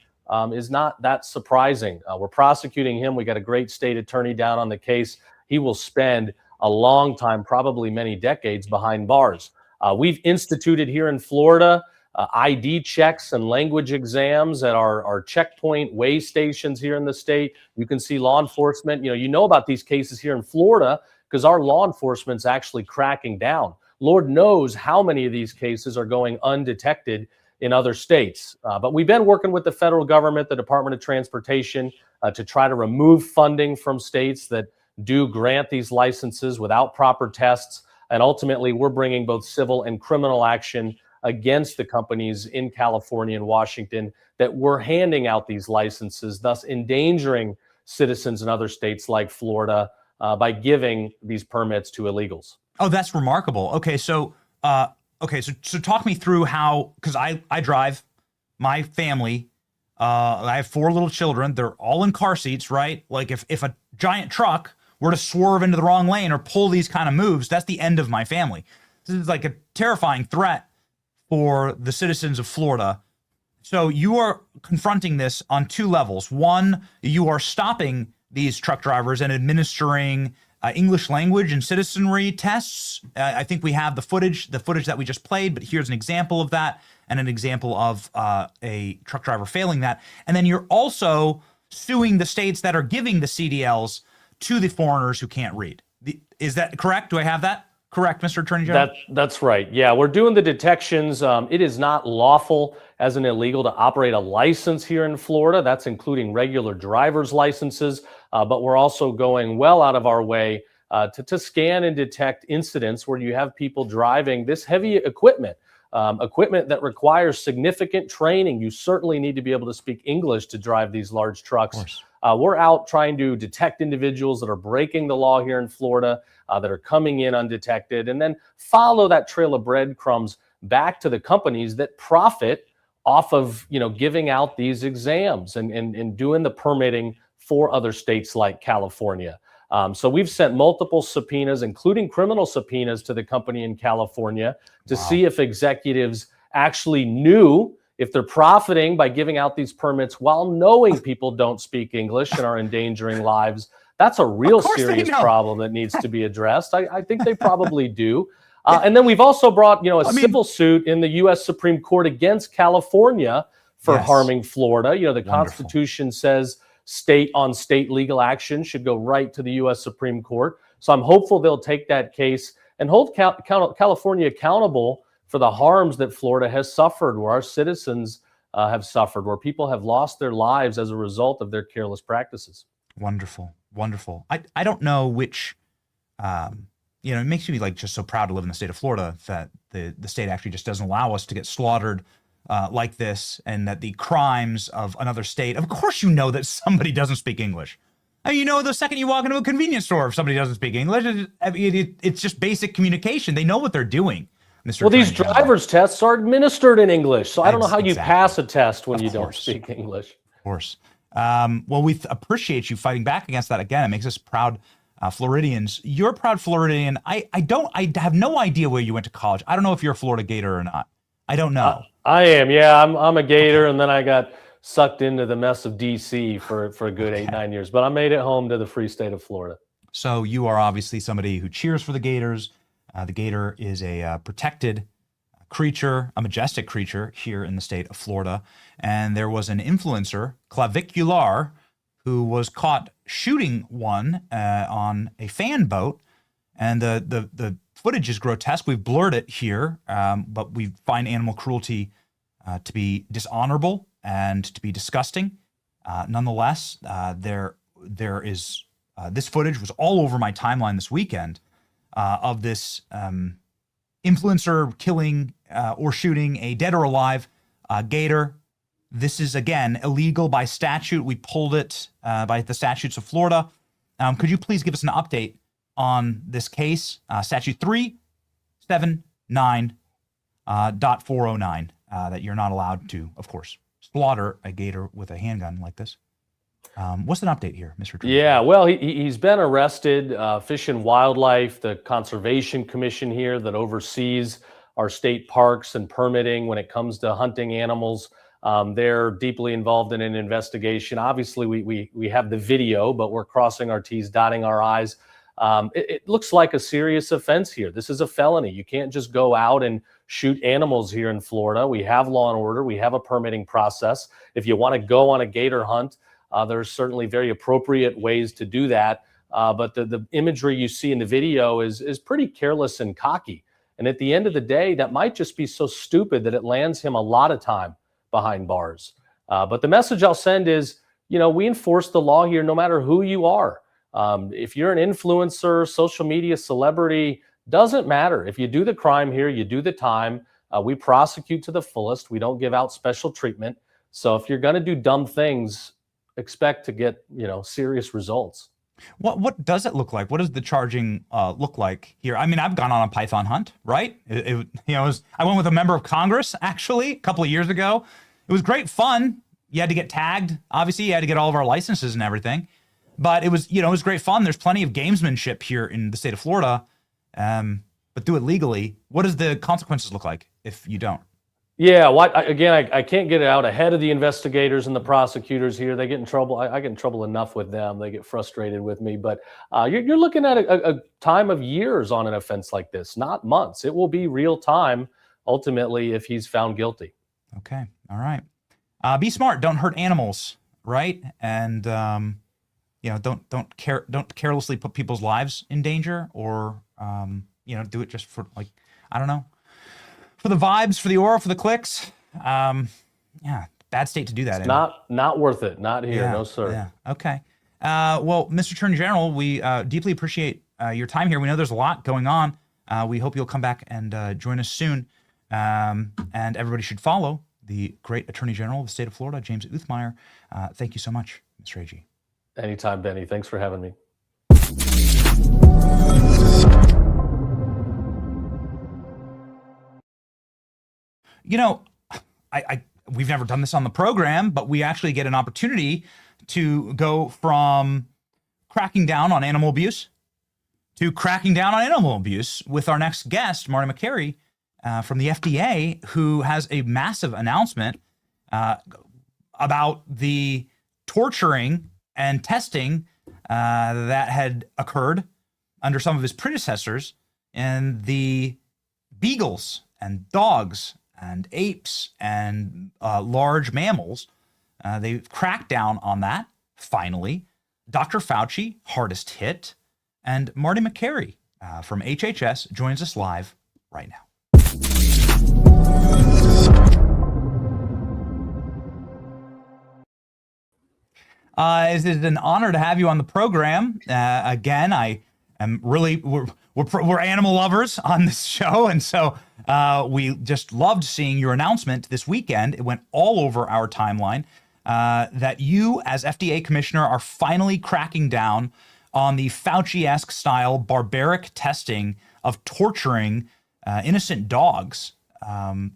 is not that surprising. We're prosecuting him. We got a great state attorney down on the case. He will spend a long time, probably many decades, behind bars. We've instituted here in Florida ID checks and language exams at our checkpoint weigh stations here in the state. You can see law enforcement. You know about these cases here in Florida because our law enforcement's actually cracking down. Lord knows how many of these cases are going undetected in other states. But we've been working with the federal government, the Department of Transportation, to try to remove funding from states that do grant these licenses without proper tests. And ultimately, we're bringing both civil and criminal action against the companies in California and Washington that were handing out these licenses, thus endangering citizens in other states like Florida. by giving these permits to illegals. Oh, that's remarkable. Okay, so talk me through how, because I drive my family. I have 4 little children. They're all in car seats, right? Like if a giant truck were to swerve into the wrong lane or pull these kind of moves, that's the end of my family. This is like a terrifying threat for the citizens of Florida. So you are confronting this on 2 levels. One, you are stopping these truck drivers and administering English language and citizenry tests. I think we have the footage that we just played, but here's an example of that and an example of a truck driver failing that. And then you're also suing the states that are giving the CDLs to the foreigners who can't read. Is that correct? Do I have that correct, Mr. Attorney General? That's right. Yeah, we're doing the detections. It is not lawful as an illegal to operate a license here in Florida. That's including regular driver's licenses. But we're also going well out of our way to scan and detect incidents where you have people driving this heavy equipment, equipment that requires significant training. You certainly need to be able to speak English to drive these large trucks. We're out trying to detect individuals that are breaking the law here in Florida, that are coming in undetected, and then follow that trail of breadcrumbs back to the companies that profit off of, giving out these exams and doing the permitting for other states like California. So we've sent multiple subpoenas, including criminal subpoenas, to the company in California to see if executives actually knew if they're profiting by giving out these permits while knowing people don't speak English and are endangering lives. That's a real serious problem that needs to be addressed. I think they probably do. And then we've also brought, a civil suit in the U.S. Supreme Court against California for harming Florida. The Constitution says state-on-state legal action should go right to the U.S. Supreme Court. So I'm hopeful they'll take that case and hold California accountable for the harms that Florida has suffered, where our citizens have suffered, where people have lost their lives as a result of their careless practices. Wonderful. Wonderful. I don't know which, it makes me just so proud to live in the state of Florida that the state actually just doesn't allow us to get slaughtered like this, and that the crimes of another state, of course that somebody doesn't speak English. I mean, the second you walk into a convenience store, if somebody doesn't speak English, it's just basic communication. They know what they're doing. Mr. Well, these driver's tests are administered in English, so I don't know how you pass a test when you don't speak English. Of course. Well, we appreciate you fighting back against that again. It makes us proud Floridians. You're a proud Floridian. I have no idea where you went to college. I don't know if you're a Florida Gator or not. I don't know. I am. Yeah, I'm a Gator, and then I got sucked into the mess of D.C. for a good 8-9 years. But I made it home to the free state of Florida. So you are obviously somebody who cheers for the Gators. The Gator is a protected creature, a majestic creature here in the state of Florida. And there was an influencer, Clavicular, who was caught shooting one on a fan boat. And the footage is grotesque. We've blurred it here, but we find animal cruelty to be dishonorable and to be disgusting. Nonetheless, there is this footage was all over my timeline this weekend of this influencer killing or shooting a dead or alive gator. This is, again, illegal by statute. We pulled it by the statutes of Florida. Could you please give us an update on this case? Statute 379.409, that you're not allowed to, of course, slaughter a gator with a handgun like this. What's an update here, Mr. Trump? Yeah, well, he's been arrested. Fish and Wildlife, the Conservation Commission here that oversees our state parks and permitting when it comes to hunting animals. They're deeply involved in an investigation. Obviously, we have the video, but we're crossing our T's, dotting our I's. It looks like a serious offense here. This is a felony. You can't just go out and shoot animals here in Florida. We have law and order. We have a permitting process. If you want to go on a gator hunt, there's certainly very appropriate ways to do that. But the imagery you see in the video is pretty careless and cocky. And at the end of the day, that might just be so stupid that it lands him a lot of time behind bars. But the message I'll send is, we enforce the law here no matter who you are. If you're an influencer, social media celebrity, doesn't matter. If you do the crime here, you do the time. We prosecute to the fullest. We don't give out special treatment. So if you're going to do dumb things, expect to get, serious results. What does it look like? What does the charging look like here? I mean, I've gone on a python hunt, right? I went with a member of Congress actually a couple of years ago. It was great fun. You had to get tagged. Obviously, you had to get all of our licenses and everything. But it was, it was great fun. There's plenty of gamesmanship here in the state of Florida, but do it legally. What does the consequences look like if you don't? Yeah, I can't get it out ahead of the investigators and the prosecutors here. They get in trouble. I get in trouble enough with them. They get frustrated with me. But you're looking at a time of years on an offense like this, not months. It will be real time, ultimately, if he's found guilty. Okay. All right. Be smart. Don't hurt animals, right? And don't carelessly put people's lives in danger, or do it just for I don't know, for the vibes, for the aura, for the clicks. Bad state to do that. It's not worth it. Not here. Yeah, no, sir. Yeah. Okay. Well, Mr. Attorney General, we deeply appreciate your time here. We know there's a lot going on. We hope you'll come back and join us soon. And everybody should follow the great Attorney General of the state of Florida, James Uthmeyer. Thank you so much, Mr. AG. Anytime, Benny. Thanks for having me. We've never done this on the program, but we actually get an opportunity to go from cracking down on animal abuse to cracking down on animal abuse with our next guest, Marty Makary, from the FDA, who has a massive announcement about the torturing and testing that had occurred under some of his predecessors, and the beagles and dogs and apes and large mammals. They've cracked down on that, finally. Dr. Fauci, hardest hit, and Marty Makary from HHS joins us live right now. It is an honor to have you on the program. Again, I am really, we're animal lovers on this show, and so we just loved seeing your announcement this weekend. It went all over our timeline that you, as FDA commissioner, are finally cracking down on the Fauci-esque style barbaric testing of torturing innocent dogs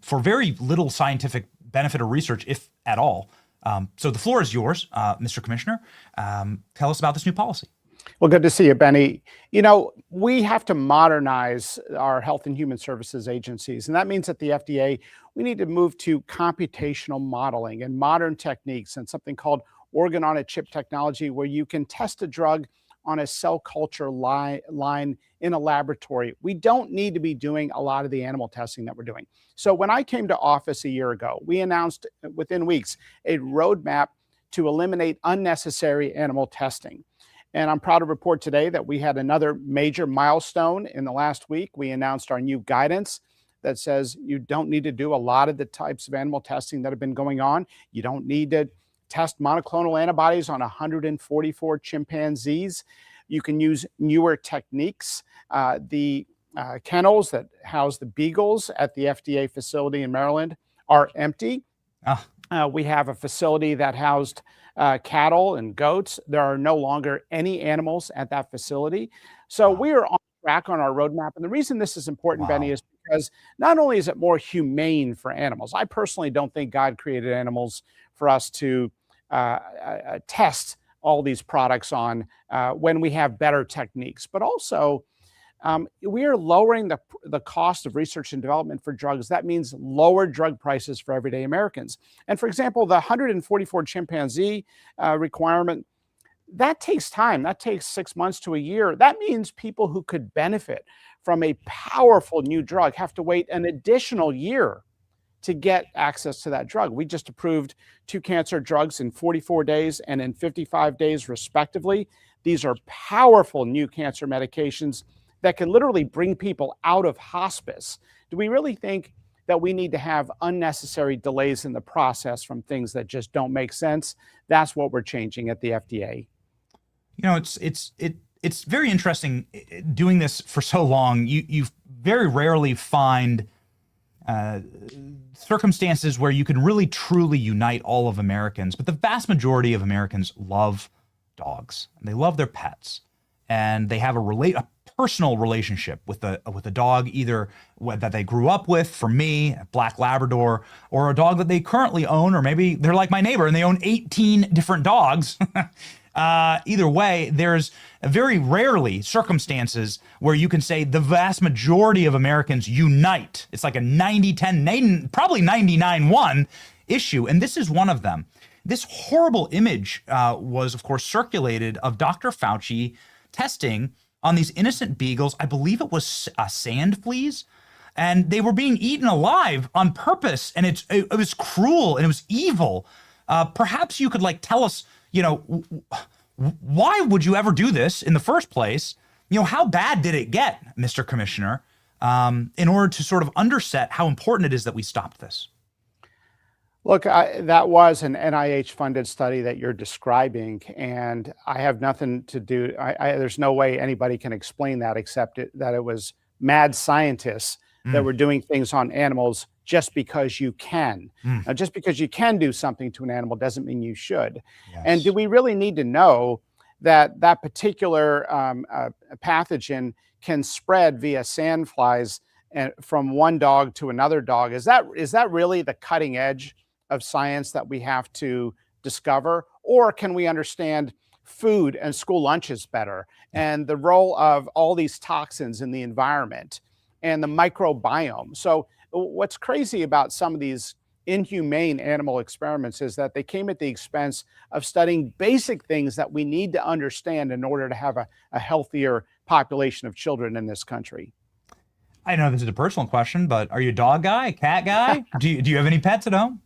for very little scientific benefit or research, if at all. So the floor is yours, Mr. Commissioner. Tell us about this new policy. Well, good to see you, Benny. We have to modernize our health and human services agencies, and that means at the FDA, we need to move to computational modeling and modern techniques and something called organ-on-a-chip technology, where you can test a drug on a cell culture line in a laboratory. We don't need to be doing a lot of the animal testing that we're doing. So when I came to office a year ago, we announced within weeks a roadmap to eliminate unnecessary animal testing. And I'm proud to report today that we had another major milestone in the last week. We announced our new guidance that says you don't need to do a lot of the types of animal testing that have been going on. You don't need to test monoclonal antibodies on 144 chimpanzees. You can use newer techniques. The kennels that house the beagles at the FDA facility in Maryland are empty. We have a facility that housed cattle and goats. There are no longer any animals at that facility. So we are on track on our roadmap. And the reason this is important, Benny, is because not only is it more humane for animals, I personally don't think God created animals for us to test all these products on when we have better techniques, but also we are lowering the cost of research and development for drugs. That means lower drug prices for everyday Americans. And for example, the 144 chimpanzee requirement, that takes time. That takes 6 months to a year. That means people who could benefit from a powerful new drug have to wait an additional year to get access to that drug. We just approved 2 cancer drugs in 44 days and in 55 days, respectively. These are powerful new cancer medications that can literally bring people out of hospice. Do we really think that we need to have unnecessary delays in the process from things that just don't make sense? That's what we're changing at the FDA. It's very interesting doing this for so long. You very rarely find circumstances where you can really truly unite all of Americans, but the vast majority of Americans love dogs. They love their pets, and they have a personal relationship with a dog, either that they grew up with, for me, a black Labrador, or a dog that they currently own, or maybe they're like my neighbor and they own 18 different dogs. Either way, there's very rarely circumstances where you can say the vast majority of Americans unite. It's like a 90-10, probably 99-1 issue, and this is one of them. This horrible image was, of course, circulated of Dr. Fauci testing on these innocent beagles. I believe it was sand fleas, and they were being eaten alive on purpose, and it was cruel and it was evil. Perhaps you could tell us, why would you ever do this in the first place? How bad did it get, Mr. Commissioner, in order to sort of underset how important it is that we stopped this? Look, that was an NIH-funded study that you're describing, and I have nothing to do. There's no way anybody can explain that except that it was mad scientists that were doing things on animals just because you can. Now, just because you can do something to an animal doesn't mean you should. Yes. And do we really need to know that that particular pathogen can spread via sand flies from one dog to another dog? Is that really the cutting edge of science that we have to discover? Or can we understand food and school lunches better, and the role of all these toxins in the environment and the microbiome? So what's crazy about some of these inhumane animal experiments is that they came at the expense of studying basic things that we need to understand in order to have a healthier population of children in this country. I know this is a personal question, but are you a dog guy, a cat guy? do you have any pets at home?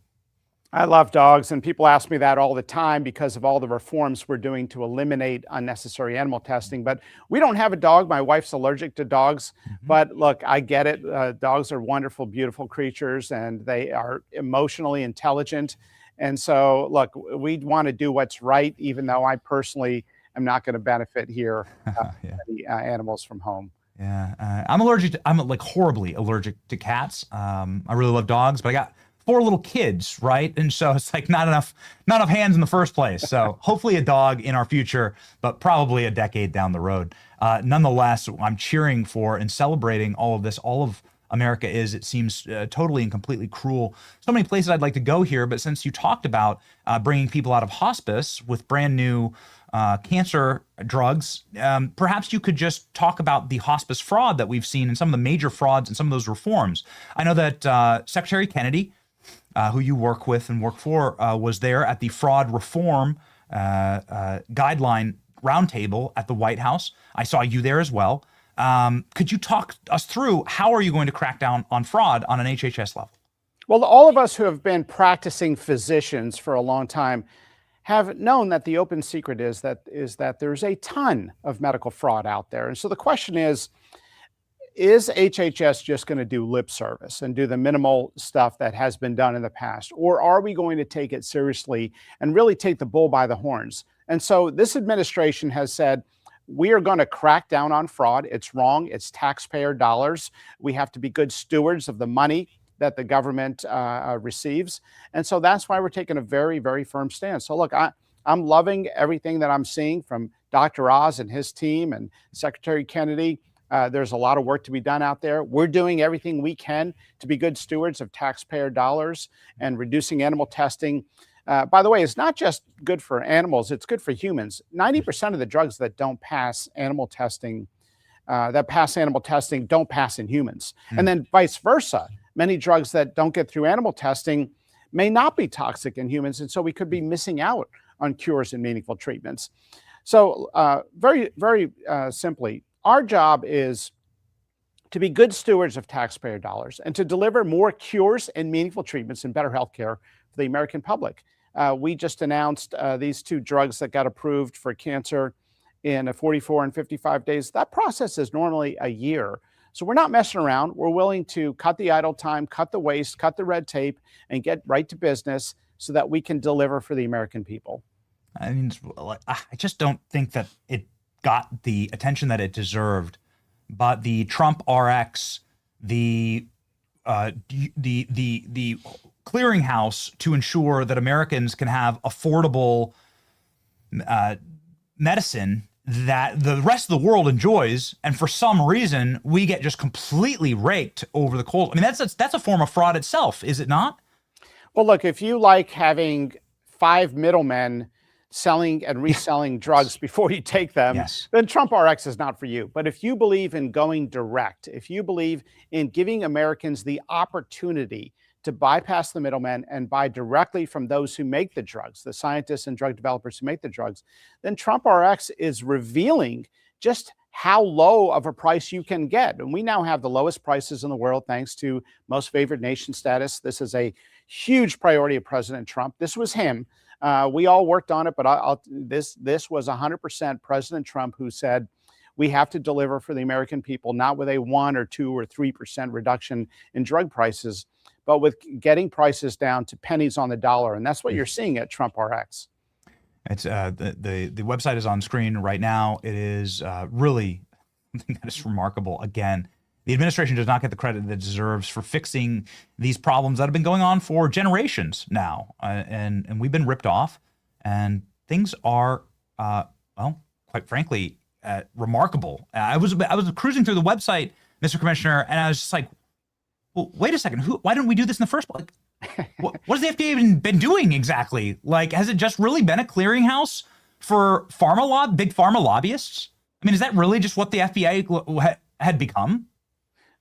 I love dogs, and people ask me that all the time because of all the reforms we're doing to eliminate unnecessary animal testing. But we don't have a dog. My wife's allergic to dogs. But look, I get it. Dogs are wonderful, beautiful creatures, and they are emotionally intelligent. And so, look, we want to do what's right, even though I personally am not going to benefit here the animals from home. Yeah, I'm horribly allergic to cats. I really love dogs, but I got 4 little kids, right? And so it's not enough hands in the first place. So hopefully a dog in our future, but probably a decade down the road. Nonetheless, I'm cheering for and celebrating all of this. All of America is, it seems, totally and completely cruel. So many places I'd like to go here, but since you talked about bringing people out of hospice with brand new cancer drugs, perhaps you could just talk about the hospice fraud that we've seen and some of the major frauds and some of those reforms. I know that Secretary Kennedy, who you work with and work for, was there at the fraud reform guideline roundtable at the White House. I saw you there as well. Could you talk us through how are you going to crack down on fraud on an HHS level? Well, all of us who have been practicing physicians for a long time have known that the open secret is that there's a ton of medical fraud out there. And so the question is HHS just going to do lip service and do the minimal stuff that has been done in the past? Or are we going to take it seriously and really take the bull by the horns? And so this administration has said, we are going to crack down on fraud. It's wrong. It's taxpayer dollars. We have to be good stewards of the money that the government receives. And so that's why we're taking a very, very firm stance. So look, I'm loving everything that I'm seeing from Dr. Oz and his team and Secretary Kennedy. There's a lot of work to be done out there. We're doing everything we can to be good stewards of taxpayer dollars and reducing animal testing. By the way, it's not just good for animals, it's good for humans. 90% of the drugs that don't pass animal testing, don't pass in humans. And then vice versa. Many drugs that don't get through animal testing may not be toxic in humans, and so we could be missing out on cures and meaningful treatments. So very, very simply, our job is to be good stewards of taxpayer dollars and to deliver more cures and meaningful treatments and better health care for the American public. We just announced these 2 drugs that got approved for cancer in 44 and 55 days. That process is normally a year. So we're not messing around. We're willing to cut the idle time, cut the waste, cut the red tape, and get right to business so that we can deliver for the American people. I mean, I just don't think that it got the attention that it deserved. But the Trump RX, the clearinghouse to ensure that Americans can have affordable medicine that the rest of the world enjoys, and for some reason we get just completely raked over the coals. I mean, that's a form of fraud itself, is it not? Well, look, if you like having 5 middlemen selling and reselling drugs before you take them, then Trump RX is not for you. But if you believe in going direct, if you believe in giving Americans the opportunity to bypass the middlemen and buy directly from those who make the drugs, the scientists and drug developers who make the drugs, then Trump RX is revealing just how low of a price you can get. And we now have the lowest prices in the world thanks to most favored nation status. This is a huge priority of President Trump. This was him. We all worked on it, but this was 100% President Trump who said, we have to deliver for the American people, not with a 1 or 2 or 3% reduction in drug prices, but with getting prices down to pennies on the dollar. And that's what you're seeing at Trump RX. It's the website is on screen right now. It is really, I think that is remarkable. Again, the administration does not get the credit that it deserves for fixing these problems that have been going on for generations now, and we've been ripped off. And things are, well, quite frankly, remarkable. I was cruising through the website, Mr. Commissioner, and I was just like, well, wait a second, why didn't we do this in the first place? What has the FDA even been doing exactly? Like, has it just really been a clearinghouse for big pharma lobbyists? I mean, is that really just what the FDA had become?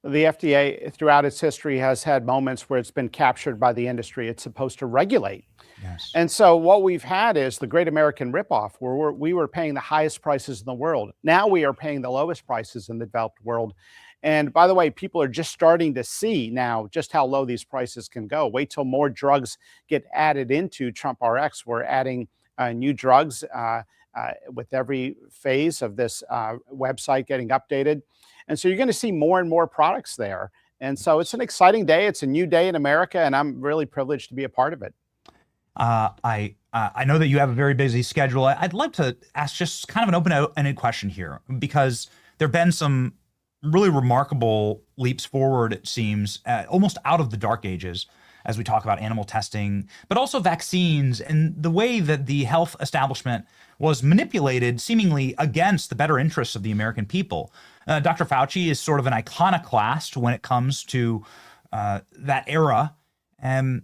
The FDA, throughout its history, has had moments where it's been captured by the industry. It's supposed to regulate. Yes. And so what we've had is the Great American Ripoff, where we were paying the highest prices in the world. Now we are paying the lowest prices in the developed world. And by the way, people are just starting to see now just how low these prices can go. Wait till more drugs get added into Trump RX. We're adding new drugs with every phase of this website getting updated. And so you're going to see more and more products there. And so it's an exciting day. It's a new day in America, and I'm really privileged to be a part of it. I know that you have a very busy schedule. I'd like to ask just kind of an open-ended question here, because there have been some really remarkable leaps forward, it seems, almost out of the dark ages, as we talk about animal testing, but also vaccines and the way that the health establishment was manipulated seemingly against the better interests of the American people. Dr. Fauci is sort of an iconoclast when it comes to that era. And,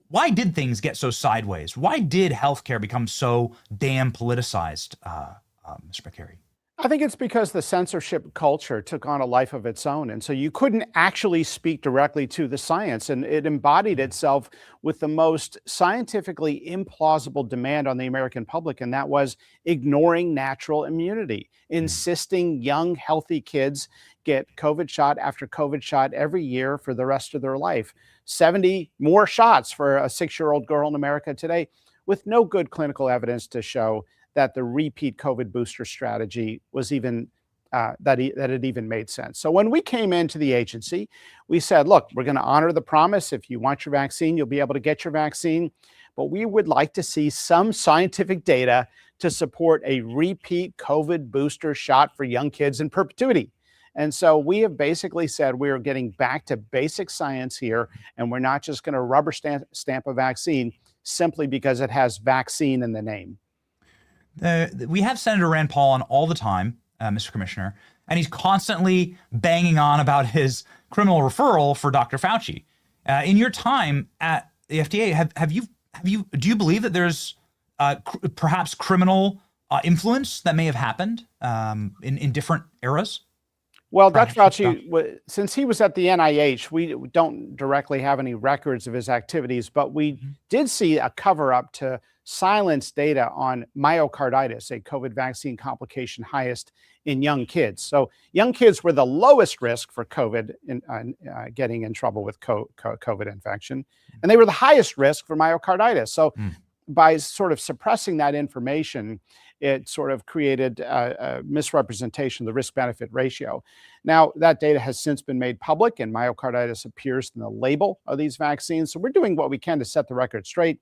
why did things get so sideways? Why did healthcare become so damn politicized, Mr. McCary? I think it's because the censorship culture took on a life of its own. And so you couldn't actually speak directly to the science. And it embodied itself with the most scientifically implausible demand on the American public. And that was ignoring natural immunity, insisting young, healthy kids get COVID shot after COVID shot every year for the rest of their life. 70 more shots for a 6-year-old girl in America today, with no good clinical evidence to show that the repeat COVID booster strategy was even, that it even made sense. So when we came into the agency, we said, look, we're going to honor the promise. If you want your vaccine, you'll be able to get your vaccine. But we would like to see some scientific data to support a repeat COVID booster shot for young kids in perpetuity. And so we have basically said we are getting back to basic science here, and we're not just going to rubber stamp a vaccine simply because it has vaccine in the name. We have Senator Rand Paul on all the time, Mr. Commissioner, and he's constantly banging on about his criminal referral for Dr. Fauci. In your time at the FDA, do you believe that there's perhaps criminal influence that may have happened in different eras? Well, Dr. Fauci, since he was at the NIH, we don't directly have any records of his activities, but we did see a cover-up to silence data on myocarditis, a COVID vaccine complication highest in young kids. So young kids were the lowest risk for COVID, getting in trouble with COVID infection, and they were the highest risk for myocarditis. So by sort of suppressing that information, it sort of created a misrepresentation of the risk-benefit ratio. Now, that data has since been made public, and myocarditis appears in the label of these vaccines. So we're doing what we can to set the record straight.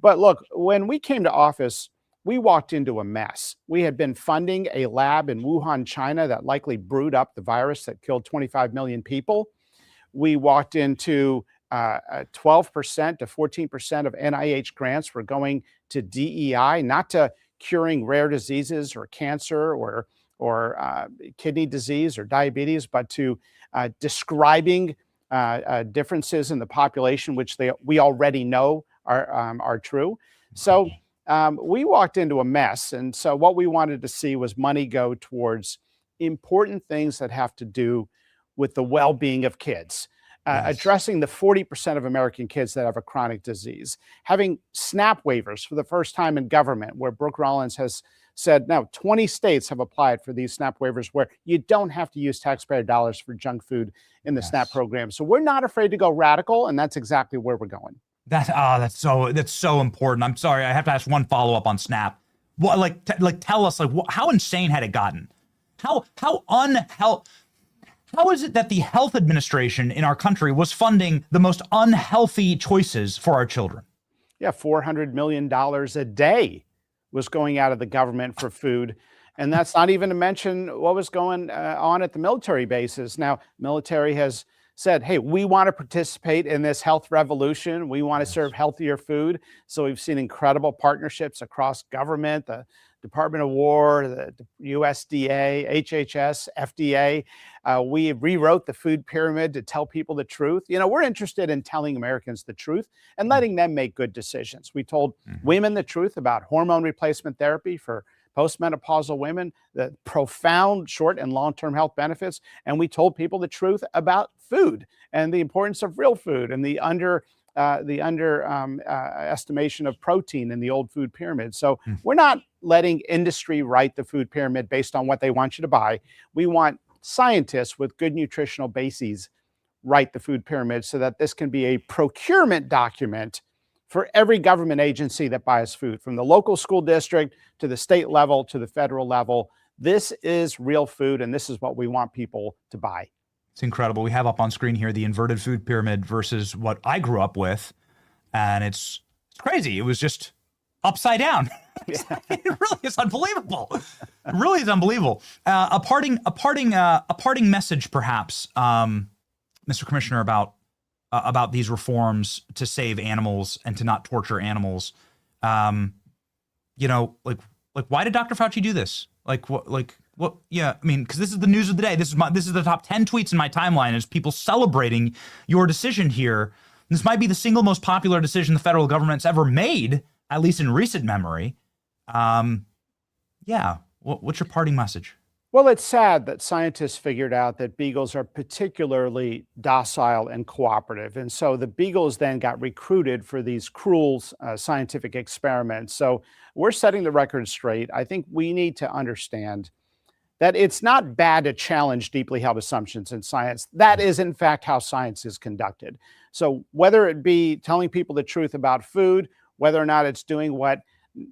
But look, when we came to office, we walked into a mess. We had been funding a lab in Wuhan, China, that likely brewed up the virus that killed 25 million people. We walked into 12% to 14% of NIH grants were going to DEI, not to curing rare diseases or cancer or kidney disease or diabetes, but to describing differences in the population, which we already know are true. So we walked into a mess. And so what we wanted to see was money go towards important things that have to do with the well-being of kids. Addressing the 40% of American kids that have a chronic disease, having SNAP waivers for the first time in government, where Brooke Rollins has said now 20 states have applied for these SNAP waivers where you don't have to use taxpayer dollars for junk food in the SNAP program. So we're not afraid to go radical, and that's exactly where we're going. That's so important. I'm sorry, I have to ask one follow-up on SNAP. What, tell us, how insane had it gotten? How is it that the health administration in our country was funding the most unhealthy choices for our children? Yeah, $400 million a day was going out of the government for food. And that's not even to mention what was going on at the military bases. Now, military has said, hey, we want to participate in this health revolution. We want to serve healthier food. So we've seen incredible partnerships across government, the Department of War, the USDA, HHS, FDA. We rewrote the food pyramid to tell people the truth. You know, we're interested in telling Americans the truth and letting them make good decisions. We told women the truth about hormone replacement therapy for postmenopausal women, the profound short and long-term health benefits. And we told people the truth about food and the importance of real food and the estimation of protein in the old food pyramid. So we're not letting industry write the food pyramid based on what they want you to buy. We want scientists with good nutritional bases write the food pyramid so that this can be a procurement document for every government agency that buys food, from the local school district to the state level to the federal level. This is real food, and this is what we want people to buy. It's incredible. We have up on screen here the inverted food pyramid versus what I grew up with, and it's crazy. It was just upside down. It really is unbelievable. It really is unbelievable. A parting message, perhaps, Mr. Commissioner, about these reforms to save animals and to not torture animals. Why did Dr. Fauci do this? Yeah, I mean, because this is the news of the day. This is the top 10 tweets in my timeline is people celebrating your decision here. This might be the single most popular decision the federal government's ever made, at least in recent memory. What's your parting message? Well, it's sad that scientists figured out that beagles are particularly docile and cooperative. And so the beagles then got recruited for these cruel scientific experiments. So we're setting the record straight. I think we need to understand that it's not bad to challenge deeply held assumptions in science. That is, in fact, how science is conducted. So whether it be telling people the truth about food, whether or not it's doing what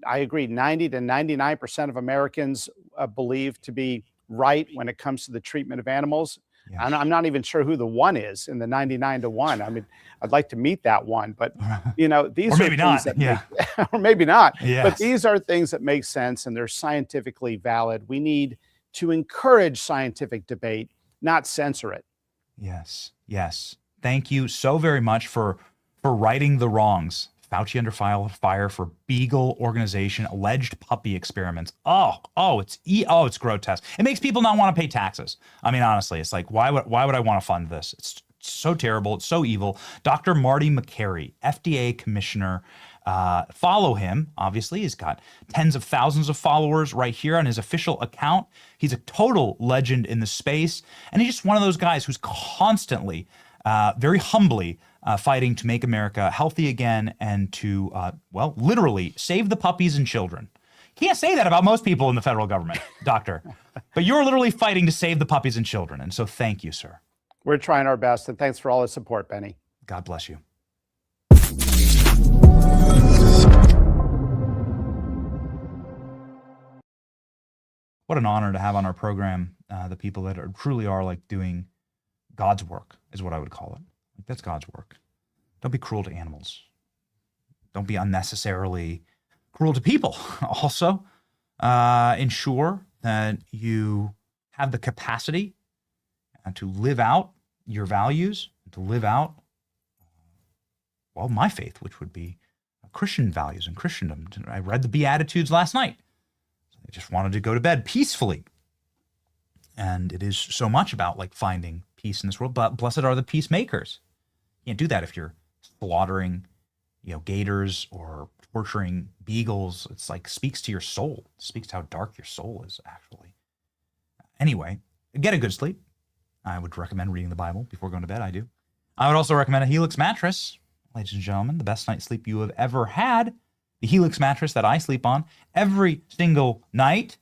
I agree, 90 to 99% of Americans believe to be right when it comes to the treatment of animals. Yes. And I'm not even sure who the one is in the 99 to 1. I mean, I'd like to meet that one, but these are things that make, or maybe not. Yes. But these are things that make sense and they're scientifically valid. We need to encourage scientific debate, not censor it. Yes. Thank you so very much for righting the wrongs. Fauci under fire for Beagle organization, alleged puppy experiments. It's grotesque. It makes people not want to pay taxes. I mean, honestly, it's like, why would I want to fund this? It's so terrible. It's so evil. Dr. Marty Makary, FDA commissioner. Follow him. Obviously, he's got tens of thousands of followers right here on his official account. He's a total legend in the space. And he's just one of those guys who's constantly, very humbly, fighting to make America healthy again and to, literally save the puppies and children. Can't say that about most people in the federal government, doctor. But you're literally fighting to save the puppies and children. And so thank you, sir. We're trying our best. And thanks for all the support, Benny. God bless you. What an honor to have on our program the people that truly are like doing God's work, is what I would call it. That's God's work. Don't be cruel to animals. Don't be unnecessarily cruel to people. Also, ensure that you have the capacity to live out your values, to live out, my faith, which would be Christian values and Christendom. I read the Beatitudes last night. They just wanted to go to bed peacefully. And it is so much about like finding peace in this world, but blessed are the peacemakers. You can't do that if you're slaughtering, gators or torturing beagles. It's like speaks to your soul. It speaks to how dark your soul is, actually. Anyway, get a good sleep. I would recommend reading the Bible before going to bed. I do. I would also recommend a Helix mattress. Ladies and gentlemen, the best night's sleep you have ever had. The Helix mattress that I sleep on every single night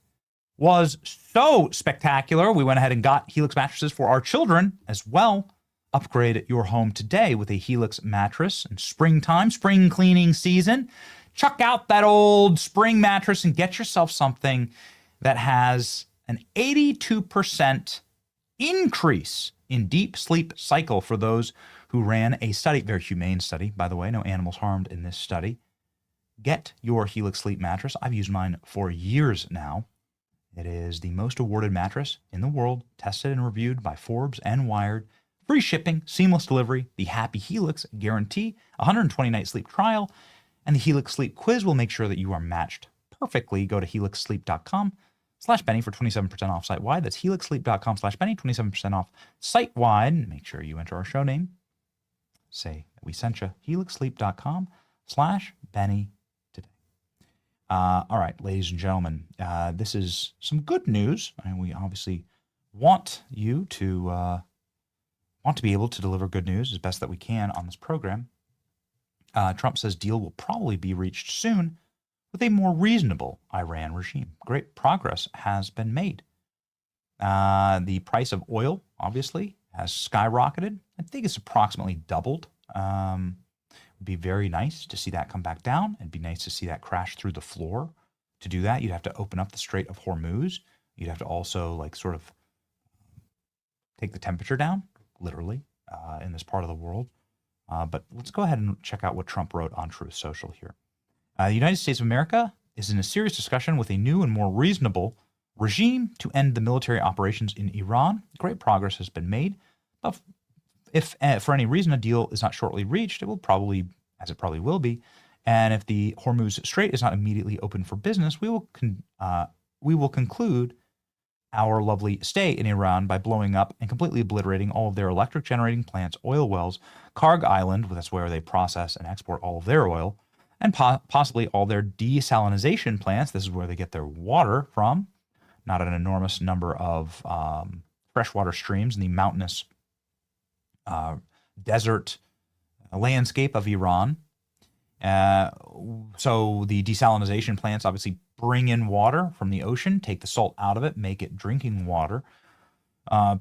was so spectacular. We went ahead and got Helix mattresses for our children as well. Upgrade your home today with a Helix mattress. In springtime, spring cleaning season, chuck out that old spring mattress and get yourself something that has an 82% increase in deep sleep cycle for those who ran a study, very humane study, by the way, no animals harmed in this study. Get your Helix sleep mattress. I've used mine for years now. It is the most awarded mattress in the world, tested and reviewed by Forbes and Wired. Free shipping, seamless delivery, the Happy Helix guarantee, 120-night sleep trial, and the Helix Sleep Quiz will make sure that you are matched perfectly. Go to helixsleep.com/Benny for 27% off site-wide. That's helixsleep.com/Benny, 27% off site-wide. Make sure you enter our show name. Say that we sent you. helixsleep.com/Benny today. All right, ladies and gentlemen, this is some good news. And we obviously want you to be able to deliver good news as best that we can on this program. Trump says deal will probably be reached soon with a more reasonable Iran regime. Great progress has been made. The price of oil, obviously, has skyrocketed. I think it's approximately doubled. It would be very nice to see that come back down. It'd be nice to see that crash through the floor. To do that, you'd have to open up the Strait of Hormuz. You'd have to also sort of take the temperature down, literally, in this part of the world. But let's go ahead and check out what Trump wrote on Truth Social here. The United States of America is in a serious discussion with a new and more reasonable regime to end the military operations in Iran. Great progress has been made. But if for any reason a deal is not shortly reached, it will probably, as it probably will be, and if the Hormuz Strait is not immediately open for business, we will conclude our lovely stay in Iran by blowing up and completely obliterating all of their electric generating plants, oil wells, Karg Island, that's where they process and export all of their oil, and possibly all their desalination plants. This is where they get their water from. Not an enormous number of freshwater streams in the mountainous desert landscape of Iran. So the desalination plants obviously bring in water from the ocean, take the salt out of it, make it drinking water.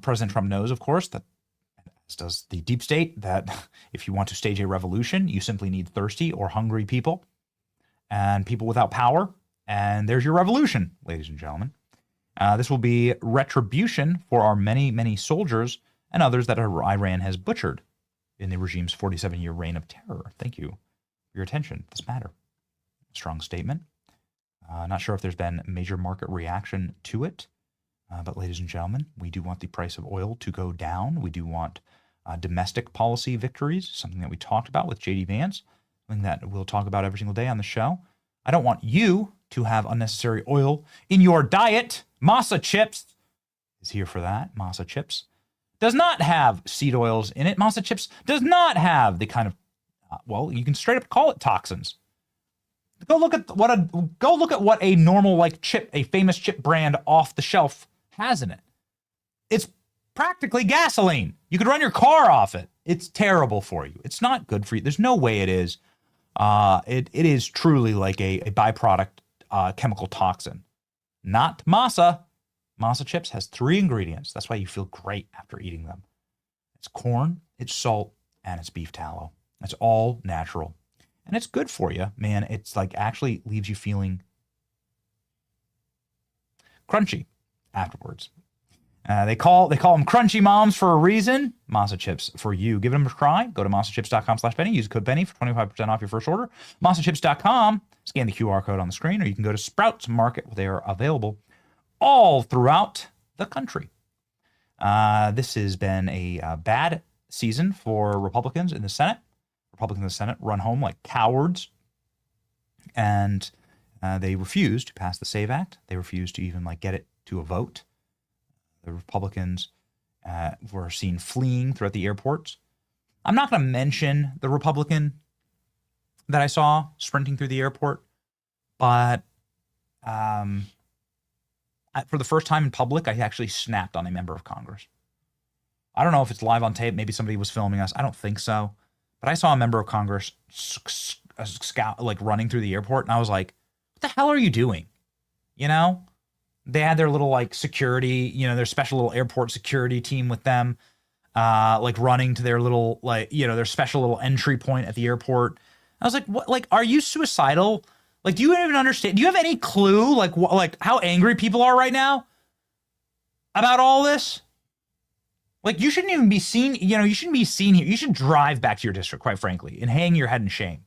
President Trump knows, of course, that, as does the deep state, that if you want to stage a revolution, you simply need thirsty or hungry people and people without power. And there's your revolution, ladies and gentlemen. This will be retribution for our many, many soldiers and others that Iran has butchered in the regime's 47-year reign of terror. Thank you for your attention to this matter. Strong statement. Not sure if there's been major market reaction to it. But ladies and gentlemen, we do want the price of oil to go down. We do want domestic policy victories, something that we talked about with J.D. Vance, something that we'll talk about every single day on the show. I don't want you to have unnecessary oil in your diet. Masa Chips is here for that. Masa Chips does not have seed oils in it. Masa Chips does not have the kind of, well, you can straight up call it toxins. Go look at what a normal chip, a famous chip brand off the shelf has in it. It's practically gasoline. You could run your car off it. It's terrible for you. It's not good for you. There's no way it is. It is truly like a byproduct chemical toxin. Not masa. Masa Chips has 3 ingredients. That's why you feel great after eating them. It's corn, it's salt, and it's beef tallow. It's all natural. And it's good for you, man. It's actually leaves you feeling crunchy afterwards. They call them crunchy moms for a reason. Masa Chips for you. Give them a try. Go to masachips.com/Benny. Use code Benny for 25% off your first order. Masachips.com. Scan the QR code on the screen, or you can go to Sprouts Market, where they are available all throughout the country. This has been a bad season for Republicans in the Senate. Republicans in the Senate run home like cowards. And They refused to pass the SAVE Act. They refused to even like get it to a vote. The Republicans were seen fleeing throughout the airports. I'm not going to mention the Republican that I saw sprinting through the airport, but for the first time in public, I actually snapped on a member of Congress. I don't know if it's live on tape. Maybe somebody was filming us. I don't think so. But I saw a member of Congress like running through the airport, and I was like, what the hell are you doing? You know? They had their little like security, you know, their special little airport security team with them, like running to their little, like, you know, their special little entry point at the airport. I was like, what, like, are you suicidal? Like, do you even understand? Do you have any clue, like how angry people are right now about all this? Like, you shouldn't even be seen, you know, you shouldn't be seen here. You should drive back to your district, quite frankly, and hang your head in shame.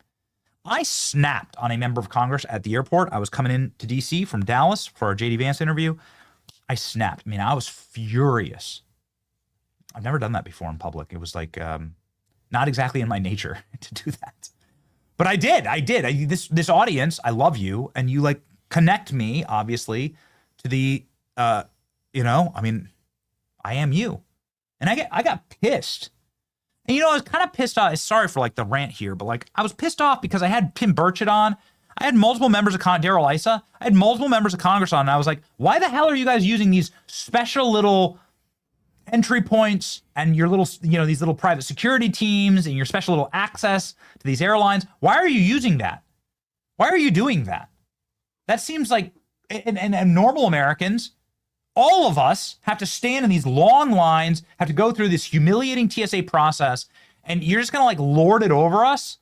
I snapped on a member of Congress at the airport. I was coming in to D.C. from Dallas for our J.D. Vance interview. I snapped. I mean, I was furious. I've never done that before in public. It was like not exactly in my nature to do that. But I did. This audience, I love you, and you like connect me, obviously, to the, you know, I mean, I am you. And I got pissed. And, you know, I was kind of pissed off. Sorry for, like, the rant here, but, like, I was pissed off because I had Tim Burchett on. I had multiple members of Darrell Issa. I had multiple members of Congress on, and I was like, why the hell are you guys using these special little entry points and your little, you know, these little private security teams and your special little access to these airlines? Why are you using that? Why are you doing that? That seems like, and normal Americans, all of us have to stand in these long lines, have to go through this humiliating TSA process, and you're just going to like lord it over us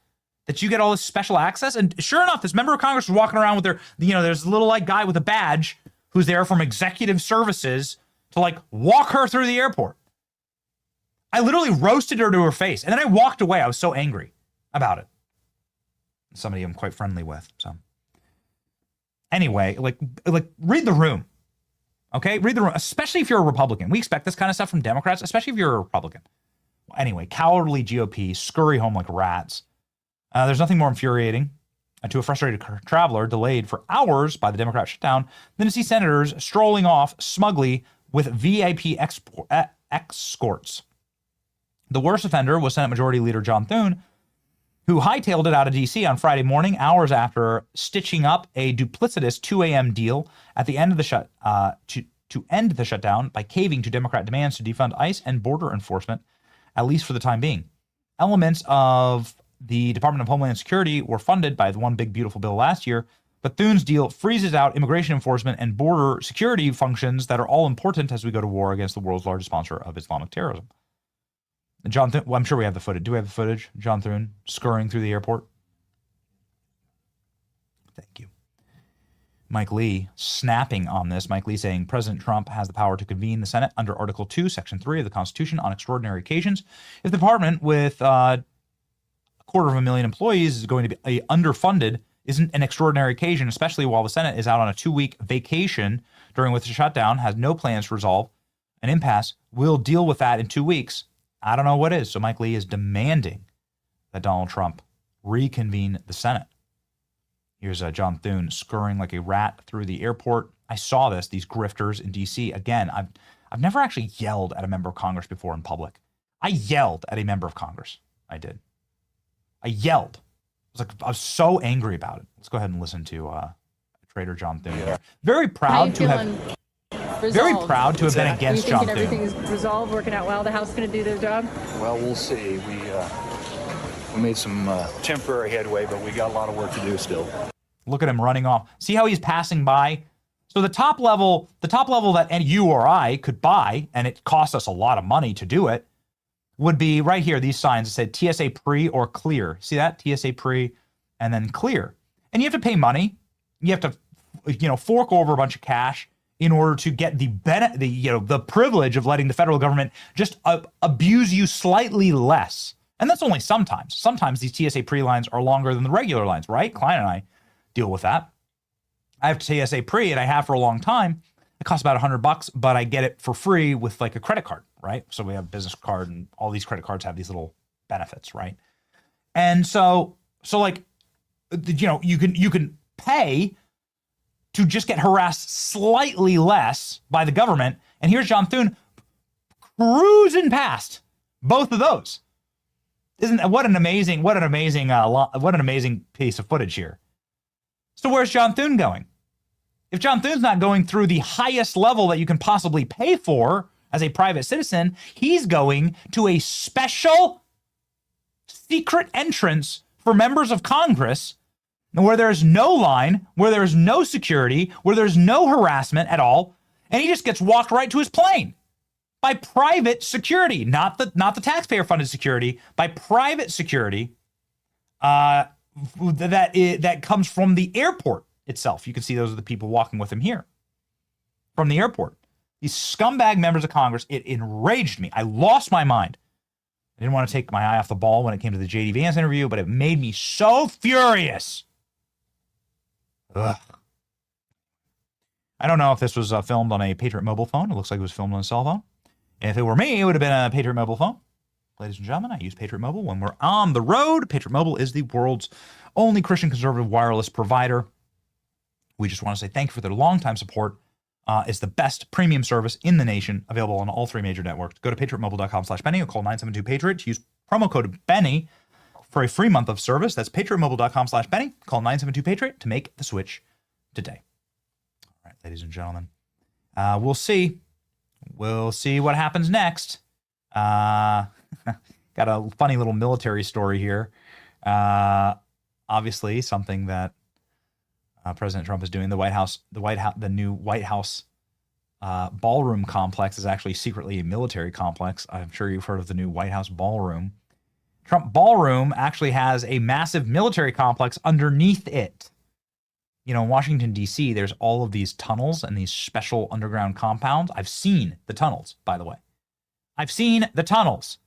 that you get all this special access. And sure enough, this member of Congress was walking around with their, you know, there's a little like guy with a badge who's there from executive services to like walk her through the airport. I literally roasted her to her face, and then I walked away. I was so angry about it. Somebody I'm quite friendly with. So anyway, like read the room. Okay, read the room, especially if you're a Republican. We expect this kind of stuff from Democrats, especially if you're a Republican. Anyway, cowardly GOP scurry home like rats. There's nothing more infuriating to a frustrated traveler delayed for hours by the Democrat shutdown than to see senators strolling off smugly with VIP escorts. The worst offender was Senate Majority Leader John Thune, who hightailed it out of D.C. on Friday morning, hours after stitching up a duplicitous 2 a.m. deal at the end of the to end the shutdown by caving to Democrat demands to defund ICE and border enforcement, at least for the time being. Elements of the Department of Homeland Security were funded by the One Big Beautiful Bill last year, but Thune's deal freezes out immigration enforcement and border security functions that are all important as we go to war against the world's largest sponsor of Islamic terrorism. John Thune, well, I'm sure we have the footage. Do we have the footage? John Thune scurrying through the airport. Thank you. Mike Lee snapping on this. Mike Lee saying President Trump has the power to convene the Senate under Article 2, Section 3 of the Constitution on extraordinary occasions. If the department with 250,000 employees is going to be underfunded, isn't an extraordinary occasion, especially while the Senate is out on a 2-week vacation during which the shutdown has no plans to resolve an impasse. We'll deal with that in 2 weeks. I don't know what is. So Mike Lee is demanding that Donald Trump reconvene the Senate. Here's John Thune scurrying like a rat through the airport. I saw this, these grifters in D.C. Again, I've never actually yelled at a member of Congress before in public. I yelled at a member of Congress. I did. I yelled. I was so angry about it. Let's go ahead and listen to Trader John Thune. Yeah. Very proud to have been against John Thune. Everything's resolved, working out well. The House is going to do their job. Well, we'll see. We made some temporary headway, but we got a lot of work to do still. Look at him running off. See how he's passing by? So the top level that you or I could buy, and it costs us a lot of money to do it, would be right here. These signs that said TSA pre or clear. See that? TSA pre and then clear. And you have to pay money. You have to, fork over a bunch of cash in order to get the privilege of letting the federal government just abuse you slightly less. And that's only sometimes. Sometimes these TSA pre lines are longer than the regular lines, right? Klein and I deal with that. I have TSA pre, and I have for a long time. It costs about $100, but I get it for free with like a credit card, right? So we have a business card, and all these credit cards have these little benefits, right? And so like, you can pay to just get harassed slightly less by the government. And here's John Thune cruising past both of those. What an amazing piece of footage here. So where's John Thune going? If John Thune's not going through the highest level that you can possibly pay for as a private citizen, he's going to a special secret entrance for members of Congress where there's no line, where there's no security, where there's no harassment at all, and he just gets walked right to his plane by private security, not the taxpayer-funded security, by private security that comes from the airport itself. You can see those are the people walking with him here from the airport. These scumbag members of Congress, it enraged me. I lost my mind. I didn't want to take my eye off the ball when it came to the J.D. Vance interview, but it made me so furious. Ugh. I don't know if this was filmed on a Patriot mobile phone. It looks like it was filmed on a cell phone. If it were me, it would have been a Patriot mobile phone. Ladies and gentlemen, I use Patriot Mobile when we're on the road. Patriot Mobile is the world's only Christian conservative wireless provider. We just want to say thank you for their longtime support. It's the best premium service in the nation, available on all three major networks. Go to patriotmobile.com/Benny or call 972-PATRIOT to use promo code Benny for a free month of service. That's patriotmobile.com/Benny. Call 972-PATRIOT to make the switch today. All right, ladies and gentlemen, we'll see. We'll see what happens next. Got a funny little military story here. Obviously, something that President Trump is doing. The new White House ballroom complex is actually secretly a military complex. I'm sure you've heard of the new White House ballroom. Trump Ballroom actually has a massive military complex underneath it. You know, in Washington, D.C., there's all of these tunnels and these special underground compounds. I've seen the tunnels, by the way. I've seen the tunnels.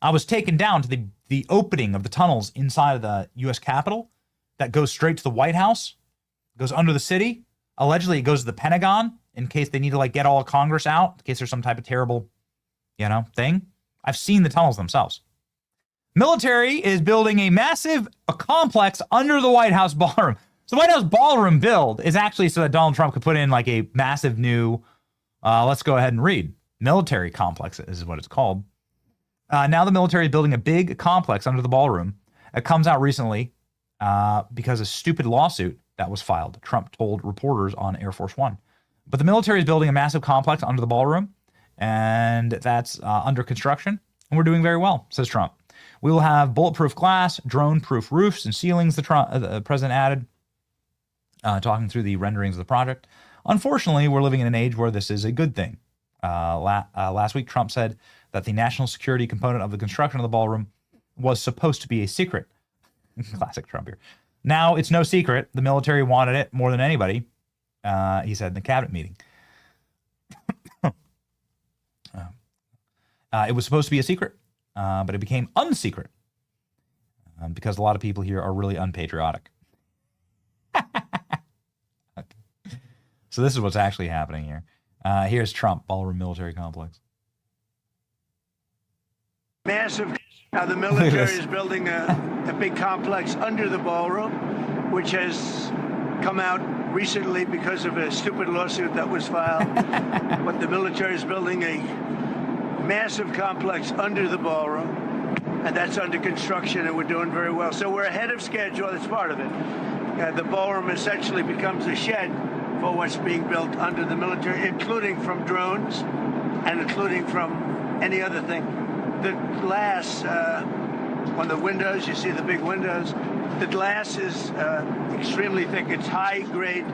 I was taken down to the opening of the tunnels inside of the U.S. Capitol that goes straight to the White House, goes under the city. Allegedly, it goes to the Pentagon in case they need to, like, get all of Congress out, in case there's some type of terrible, thing. I've seen the tunnels themselves. Military is building a massive complex under the White House ballroom. So the White House ballroom build is actually so that Donald Trump could put in like a massive new, let's go ahead and read, military complex is what it's called. Now the military is building a big complex under the ballroom. It comes out recently because of a stupid lawsuit that was filed, Trump told reporters on Air Force One. But the military is building a massive complex under the ballroom, and that's under construction, and we're doing very well, says Trump. We will have bulletproof glass, drone-proof roofs and ceilings, the president added, talking through the renderings of the project. Unfortunately, we're living in an age where this is a good thing. Last week, Trump said that the national security component of the construction of the ballroom was supposed to be a secret. Classic Trump here. Now it's no secret. The military wanted it more than anybody, he said in the cabinet meeting. It was supposed to be a secret, but it became unsecret because a lot of people here are really unpatriotic. So this is what's actually happening here. Here's Trump, ballroom military complex. Massive. Now the military is building a big complex under the ballroom, which has come out recently because of a stupid lawsuit that was filed. But the military is building a massive complex under the ballroom, and that's under construction, and we're doing very well. So we're ahead of schedule. That's part of it. The ballroom essentially becomes a shed for what's being built under the military, including from drones and including from any other thing. The glass on the windows, you see the big windows, the glass is extremely thick. It's high-grade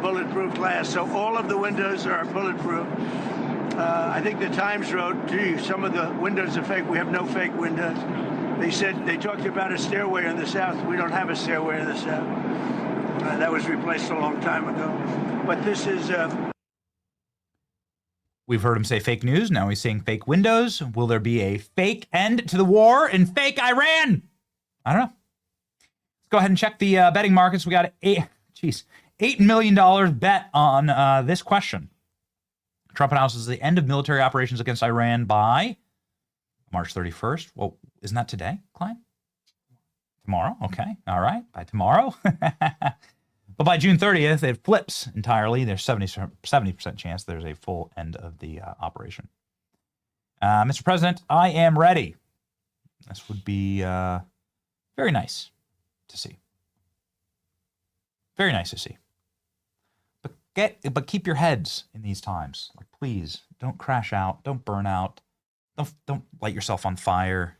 bulletproof glass, so all of the windows are bulletproof. I think the Times wrote, gee, some of the windows are fake. We have no fake windows. They said, they talked about a stairway in the South. We don't have a stairway in the South. That was replaced a long time ago. But this is... We've heard him say fake news. Now he's saying fake windows. Will there be a fake end to the war in fake Iran? I don't know. Let's go ahead and check the betting markets. We got $8 million bet on this question. Trump announces the end of military operations against Iran by March 31st. Well, isn't that today, Klein? Tomorrow? Okay. All right. By tomorrow. But by June 30th, it flips entirely. There's 70% chance there's a full end of the operation. Mr. President, I am ready. This would be very nice to see. Very nice to see. But keep your heads in these times. Like, please, don't crash out. Don't burn out. Don't light yourself on fire.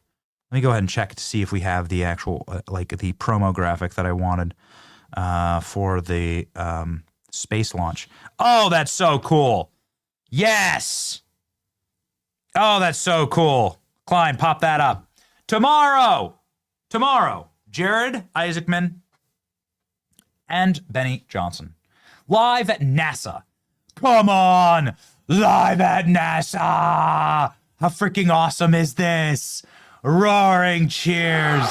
Let me go ahead and check to see if we have the actual, the promo graphic that I wanted for the space launch. Oh, that's so cool. Yes. Oh, that's so cool. Klein, pop that up. Tomorrow, Jared Isaacman and Benny Johnson. Live at NASA. Come on. Live at NASA. How freaking awesome is this? Roaring cheers.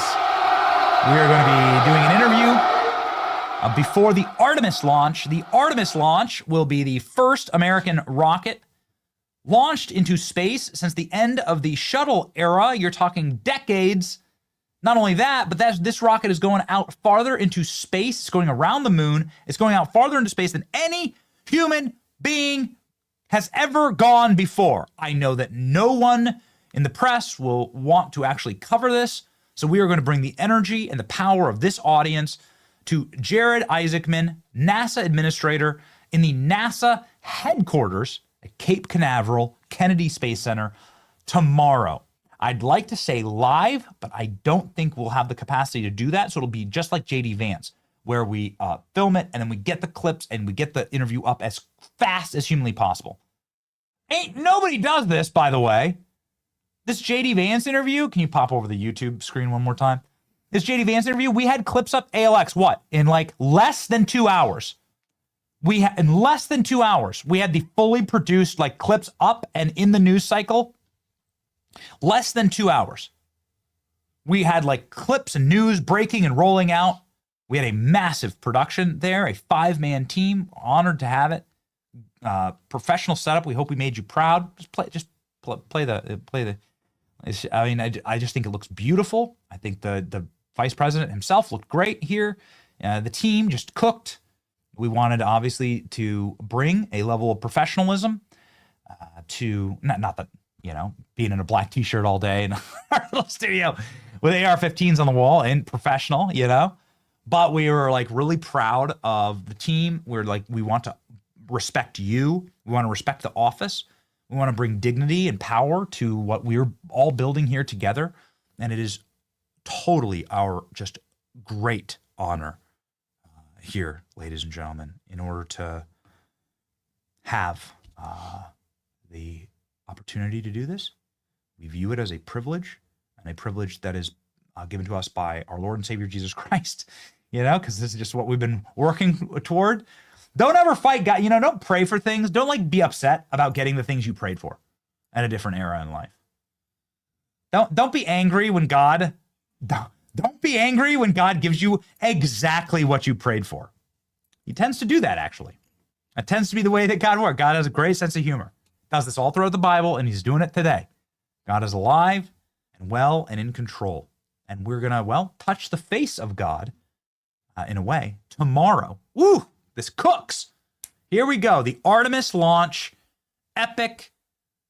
We are going to be doing an interview before the Artemis launch. The Artemis launch will be the first American rocket launched into space since the end of the shuttle era. You're talking decades. Not only that, but this rocket is going out farther into space. It's going around the moon. It's going out farther into space than any human being has ever gone before. I know that no one in the press will want to actually cover this, so we are going to bring the energy and the power of this audience to Jared Isaacman, NASA administrator in the NASA headquarters at Cape Canaveral Kennedy Space Center tomorrow. I'd like to say live, but I don't think we'll have the capacity to do that, so it'll be just like JD Vance, where we film it and then we get the clips and we get the interview up as fast as humanly possible. Ain't nobody does this, by the way. This JD Vance interview, can you pop over the YouTube screen one more time? This JD Vance interview, we had clips up ALX, in like less than 2 hours. In less than 2 hours, we had the fully produced clips up and in the news cycle. Less than 2 hours. We had clips and news breaking and rolling out. We had a massive production there, a 5-man team. Honored to have it. Professional setup. We hope we made you proud. Just play the. I just think it looks beautiful. I think the vice president himself looked great here. The team just cooked. We wanted obviously to bring a level of professionalism to not that. Being in a black t-shirt all day in our little studio with AR-15s on the wall and professional, but we were really proud of the team. We want to respect you. We want to respect the office. We want to bring dignity and power to what we're all building here together. And it is totally our just great honor here, ladies and gentlemen, in order to have the opportunity to do this. We view it as a privilege, and a privilege that is given to us by our Lord and Savior Jesus Christ, because this is just what we've been working toward. Don't ever fight God. Don't pray for things. Don't be upset about getting the things you prayed for at a different era in life. Don't be angry when God gives you exactly what you prayed for. He tends to do that, actually. That tends to be the way that God works. God has a great sense of humor. Does this all throughout the Bible, and he's doing it today. God is alive and well and in control. And we're going to, touch the face of God in a way tomorrow. Woo! This cooks. Here we go. The Artemis launch. Epic.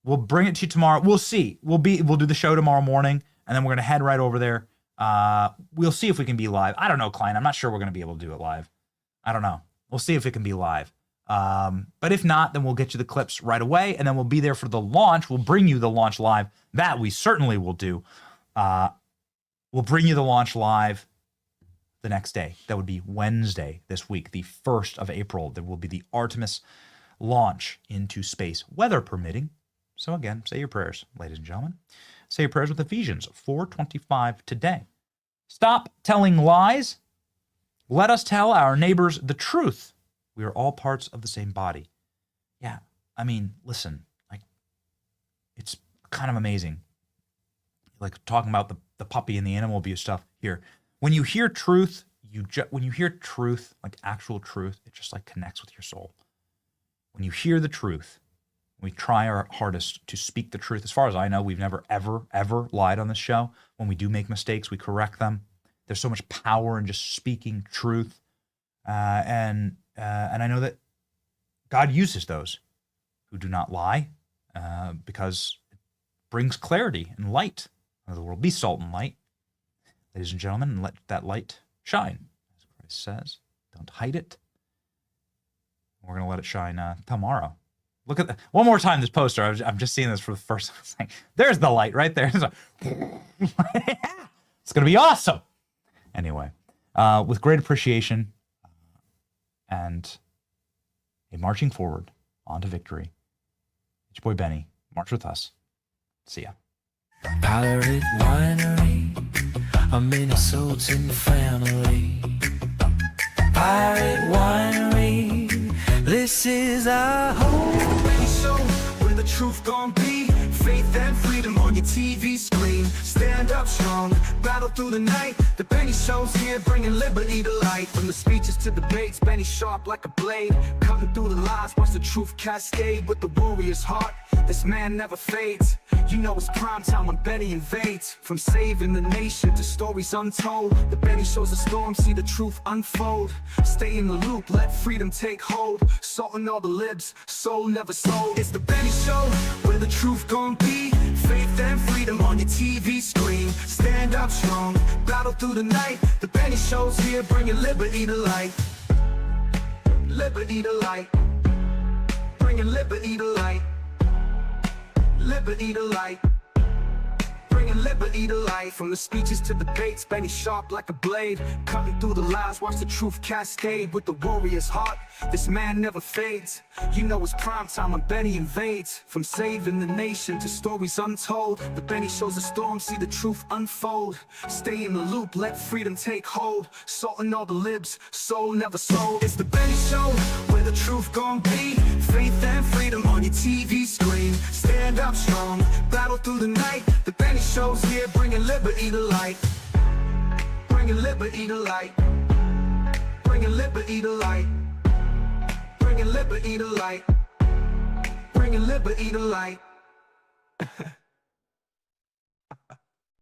We'll bring it to you tomorrow. We'll see. We'll do the show tomorrow morning, and then we're going to head right over there. We'll see if we can be live. I don't know, Klein. I'm not sure we're going to be able to do it live. I don't know. We'll see if it can be live. But if not, then we'll get you the clips right away, and then we'll be there for the launch. We'll bring you the launch live. That we certainly will do. We'll bring you the launch live the next day. That would be Wednesday this week, the 1st of April. There will be the Artemis launch into space, weather permitting. So again, say your prayers, ladies and gentlemen. Say your prayers with Ephesians 4:25 today. Stop telling lies. Let us tell our neighbors the truth. We are all parts of the same body. Yeah, listen, it's kind of amazing. Talking about the puppy and the animal abuse stuff here. When you hear truth, actual truth, it just connects with your soul. When you hear the truth, we try our hardest to speak the truth. As far as I know, we've never, ever lied on this show. When we do make mistakes, we correct them. There's so much power in just speaking truth. and I know that God uses those who do not lie, because it brings clarity and light. The world, be salt and light, ladies and gentlemen, and let that light shine, as Christ says. Don't hide it. We're going to let it shine tomorrow. Look at one more time, this poster. I'm just seeing this for the first time. It's like, there's the light right there. It's going to be awesome. Anyway, with great appreciation and a marching forward onto victory, it's your boy Benny. March with us. See ya. Pirate winery, a Minnesotan family. Pirate winery, this is our home. Benny Show, where the truth gon' be. Faith and freedom on your TV screen. Stand up strong, battle through the night. The Benny Show's here, bringing liberty to light. From the speeches to debates, Benny sharp like a blade. Cutting through the lies, watch the truth cascade. With the warrior's heart, this man never fades. You know it's prime time when Benny invades. From saving the nation to stories untold, the Benny Show's a storm, see the truth unfold. Stay in the loop, let freedom take hold. Salting all the libs, soul never sold. It's the Benny Show, where the truth gon' be. Faith and freedom on your TV screen. Stand up strong, battle through the night. The Benny Show's here, bringing liberty to light. Liberty to light. Bringing liberty to light. Liberty to light. Bringing liberty to light. From the speeches to debates, Benny sharp like a blade. Cutting through the lies, watch the truth cascade. With the warrior's heart, this man never fades. You know it's prime time when Benny invades. From saving the nation to stories untold, the Benny Show's a storm, see the truth unfold. Stay in the loop, let freedom take hold. Salting all the libs, soul never sold. It's the Benny Show, where the truth gon' be. Faith and freedom on your TV screen. Stand up strong, battle through the night. The Benny Show's here, bringing liberty to light. Bringing liberty to light. Bringing liberty to light. Bringing liberty to light. Bringing liberty to light.